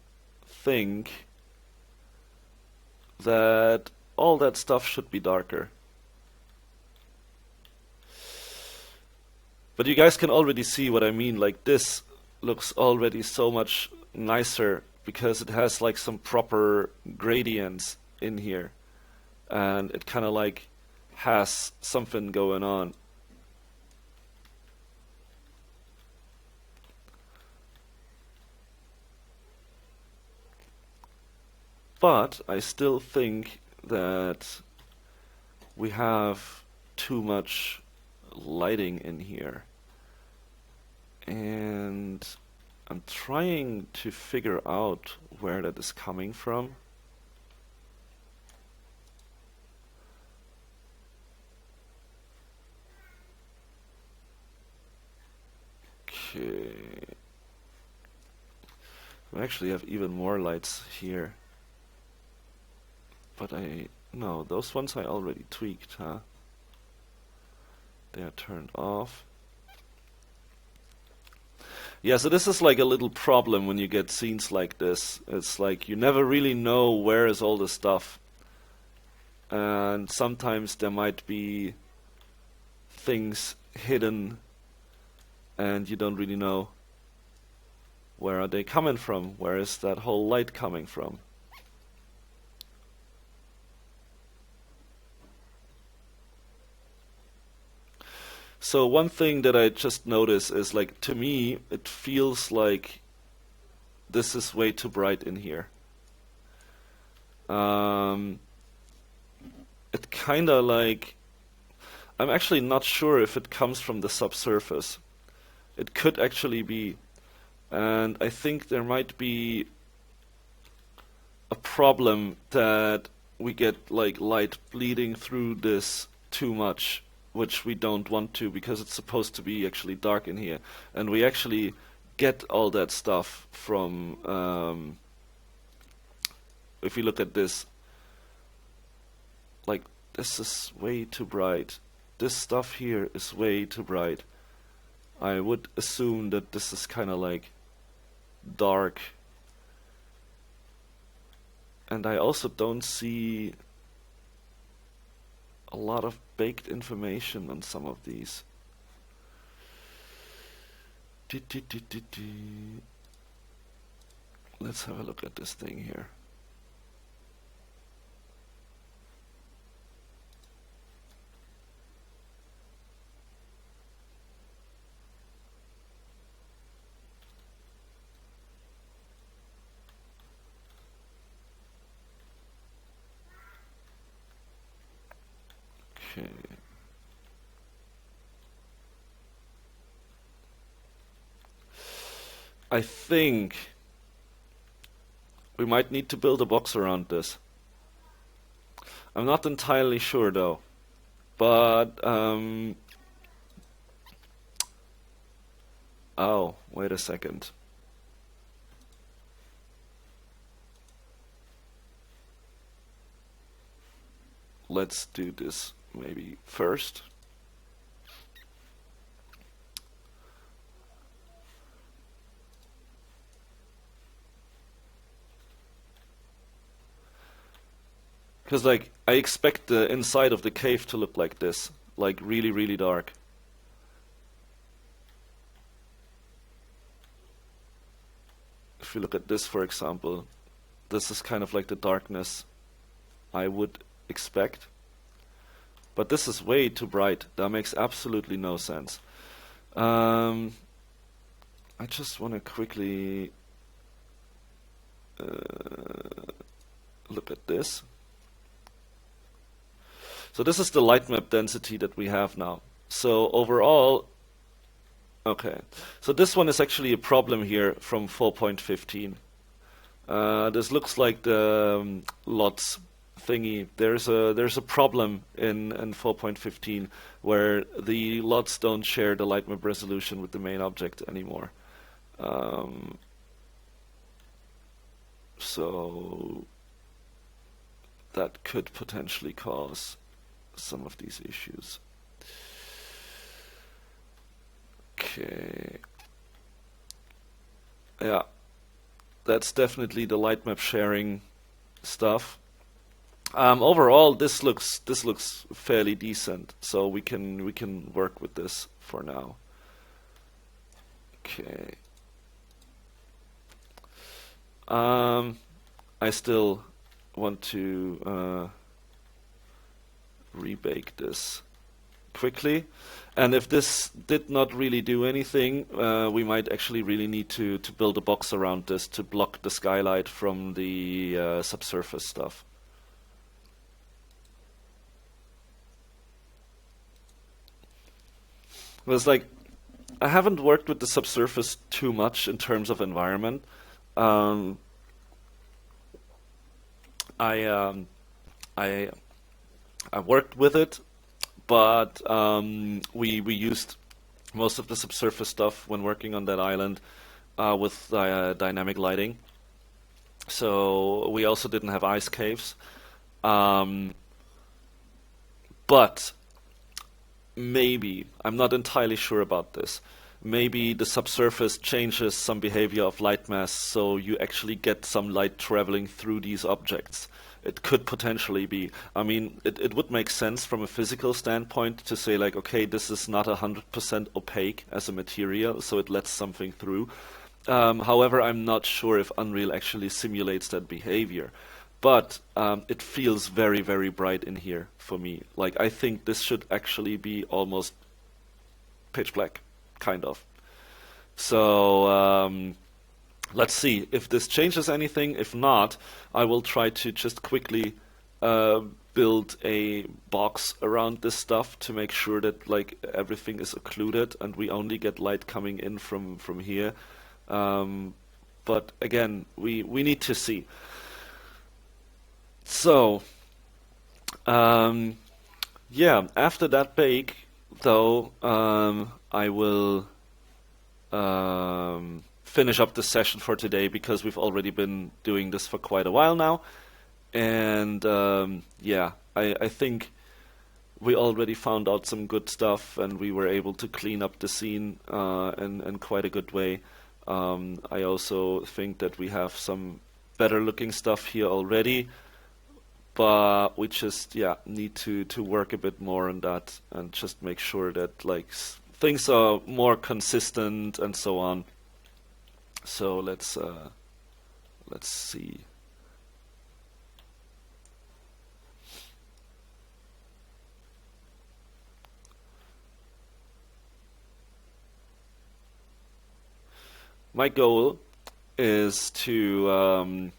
think that all that stuff should be darker. But you guys can already see what I mean. Like, this looks already so much nicer because it has like some proper gradients in here, and it kind of like has something going on. But I still think that we have too much lighting in here. And I'm trying to figure out where that is coming from. Okay. We actually have even more lights here. But no, those ones I already tweaked, huh? They are turned off. Yeah, so this is like a little problem when you get scenes like this. It's like you never really know where is all the stuff. And sometimes there might be things hidden and you don't really know where are they coming from. Where is that whole light coming from? So one thing that I just noticed is, like, to me, it feels like this is way too bright in here. It kinda like... I'm actually not sure if it comes from the subsurface. It could actually be. And I think there might be a problem that we get like light bleeding through this too much, which we don't want to, because it's supposed to be actually dark in here. And we actually get all that stuff from, if you look at this, like, this is way too bright. This stuff here is way too bright. I would assume that this is kind of like dark. And I also don't see a lot of baked information on some of these. Let's have a look at this thing here. Okay. I think we might need to build a box around this. I'm not entirely sure though, but oh, wait a second. Let's do this maybe first. Because like I expect the inside of the cave to look like this, like really, really dark. If you look at this, for example, this is kind of like the darkness I would expect. But this is way too bright. That makes absolutely no sense. I just want to quickly look at this. So this is the light map density that we have now. So overall, okay. So this one is actually a problem here from 4.15. This looks like the LOTS thingy. There's a problem in 4.15 where the LOTS don't share the light map resolution with the main object anymore. So that could potentially cause some of these issues. Okay. Yeah, that's definitely the light map sharing stuff. Overall, this looks fairly decent, so we can work with this for now. Okay. I still want to rebake this quickly, and if this did not really do anything, we might actually really need to build a box around this to block the skylight from the subsurface stuff. It was like, I haven't worked with the subsurface too much in terms of environment. I worked with it, but we used most of the subsurface stuff when working on that island with dynamic lighting. So we also didn't have ice caves, but maybe, I'm not entirely sure about this, maybe the subsurface changes some behavior of lightmass, so you actually get some light traveling through these objects. It could potentially be. I mean, it would make sense from a physical standpoint to say like, okay, this is not 100% opaque as a material, so it lets something through. However, I'm not sure if Unreal actually simulates that behavior. But it feels very, very bright in here for me. Like, I think this should actually be almost pitch black, kind of. So let's see if this changes anything. If not, I will try to just quickly build a box around this stuff to make sure that like everything is occluded and we only get light coming in from here. But again, we need to see. So, yeah, after that bake, though, I will finish up the session for today because we've already been doing this for quite a while now. And yeah, I think we already found out some good stuff and we were able to clean up the scene in quite a good way. I also think that we have some better looking stuff here already. But we just need to work a bit more on that and just make sure that like things are more consistent and so on. So let's see. My goal is to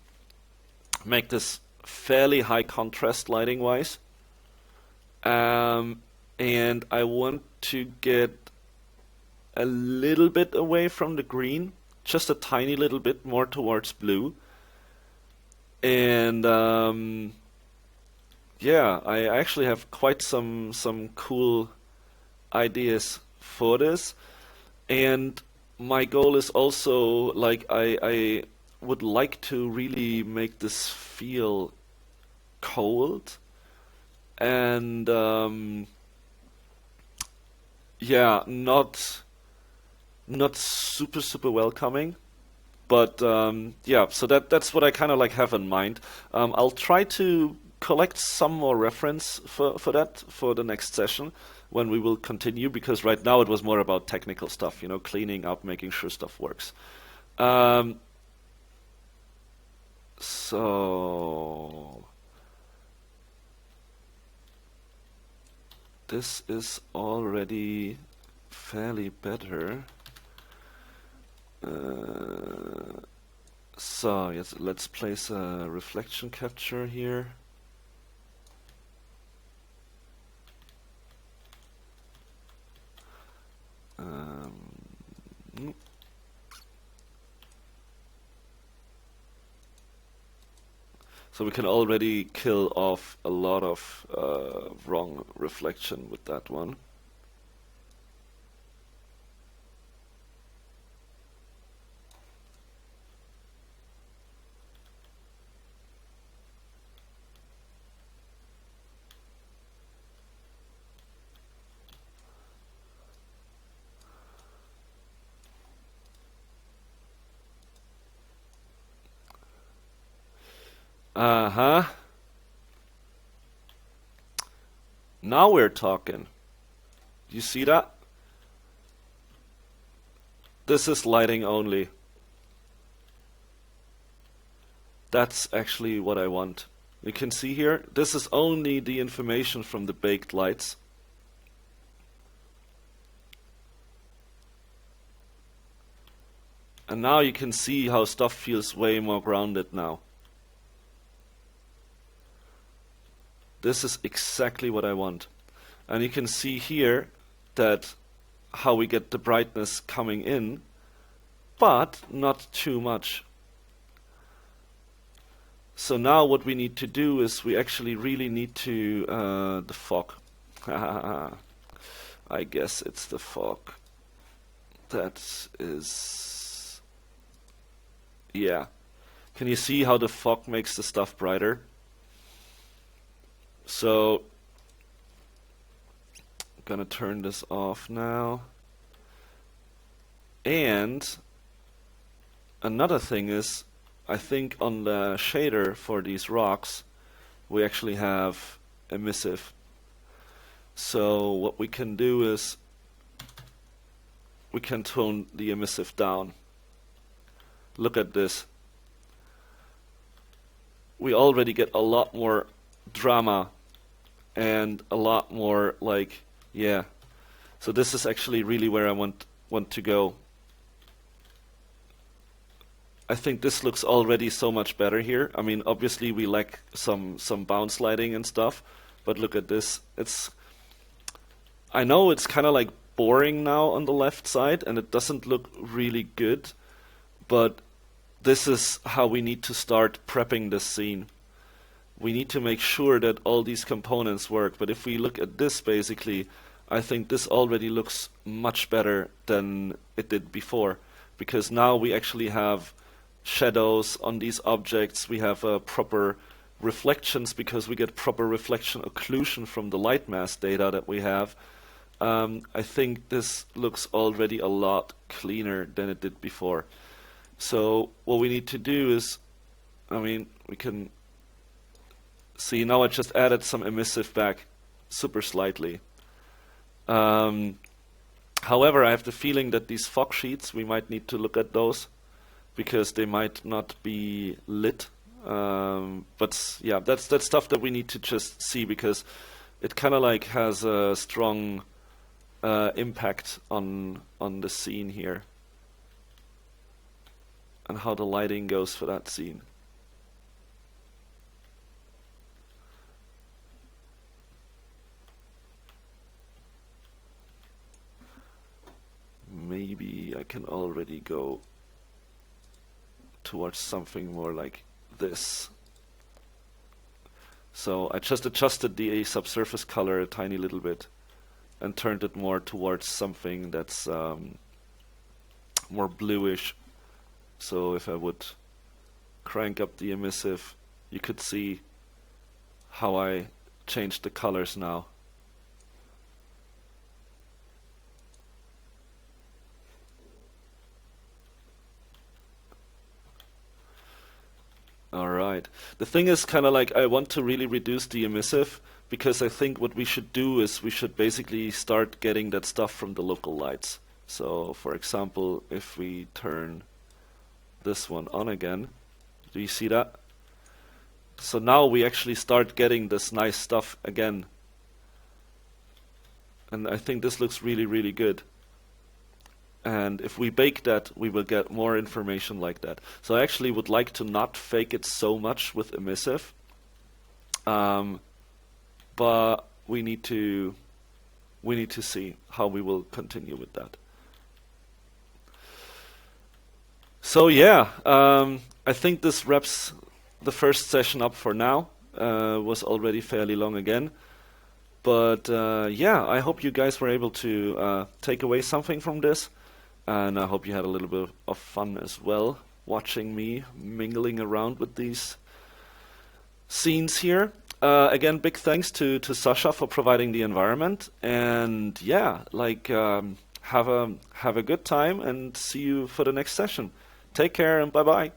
make this fairly high contrast lighting wise, and I want to get a little bit away from the green, just a tiny little bit more towards blue. And yeah, I actually have quite some cool ideas for this, and my goal is also like I would like to really make this feel cold and yeah, not super welcoming, but yeah, so that's what I kind of like have in mind. I'll try to collect some more reference for that for the next session when we will continue, because right now it was more about technical stuff, you know, cleaning up, making sure stuff works. So this is already fairly better. So yes, let's place a reflection capture here. So we can already kill off a lot of wrong reflection with that one. Uh-huh. Now we're talking. You see that? This is lighting only. That's actually what I want. You can see here, this is only the information from the baked lights. And now you can see how stuff feels way more grounded now. This is exactly what I want. And you can see here that how we get the brightness coming in, but not too much. So now what we need to do is we actually really need to, the fog. I guess it's the fog. That is, yeah. Can you see how the fog makes the stuff brighter? So, I'm gonna turn this off now. And another thing is, I think on the shader for these rocks, we actually have emissive. So what we can do is, we can tone the emissive down. Look at this. We already get a lot more drama and a lot more like, yeah. So this is actually really where I want to go. I think this looks already so much better here. I mean, obviously we lack some bounce lighting and stuff, but look at this. I know it's kind of like boring now on the left side, and it doesn't look really good, but this is how we need to start prepping this scene. We need to make sure that all these components work, but if we look at this basically, I think this already looks much better than it did before, because now we actually have shadows on these objects, we have proper reflections because we get proper reflection occlusion from the lightmass data that we have. I think this looks already a lot cleaner than it did before. So what we need to do is, I mean, we can see now I just added some emissive back super slightly. However, I have the feeling that these fog sheets, we might need to look at those, because they might not be lit. But yeah, that's stuff that we need to just see, because it kind of like has a strong impact on the scene here and how the lighting goes for that scene. Maybe I can already go towards something more like this. So I just adjusted the subsurface color a tiny little bit and turned it more towards something that's more bluish. So if I would crank up the emissive, you could see how I changed the colors now. Alright, The thing is kind of like I want to really reduce the emissive, because I think what we should do is we should basically start getting that stuff from the local lights. So for example, if we turn this one on again, do you see that? So now we actually start getting this nice stuff again. And I think this looks really, really good. And if we bake that, we will get more information like that. So I actually would like to not fake it so much with emissive. But we need to see how we will continue with that. So yeah, I think this wraps the first session up for now. Was already fairly long again. But yeah, I hope you guys were able to take away something from this. And I hope you had a little bit of fun as well, watching me mingling around with these scenes here. Again, big thanks to Sasha for providing the environment. And yeah, like have a good time and see you for the next session. Take care and bye-bye.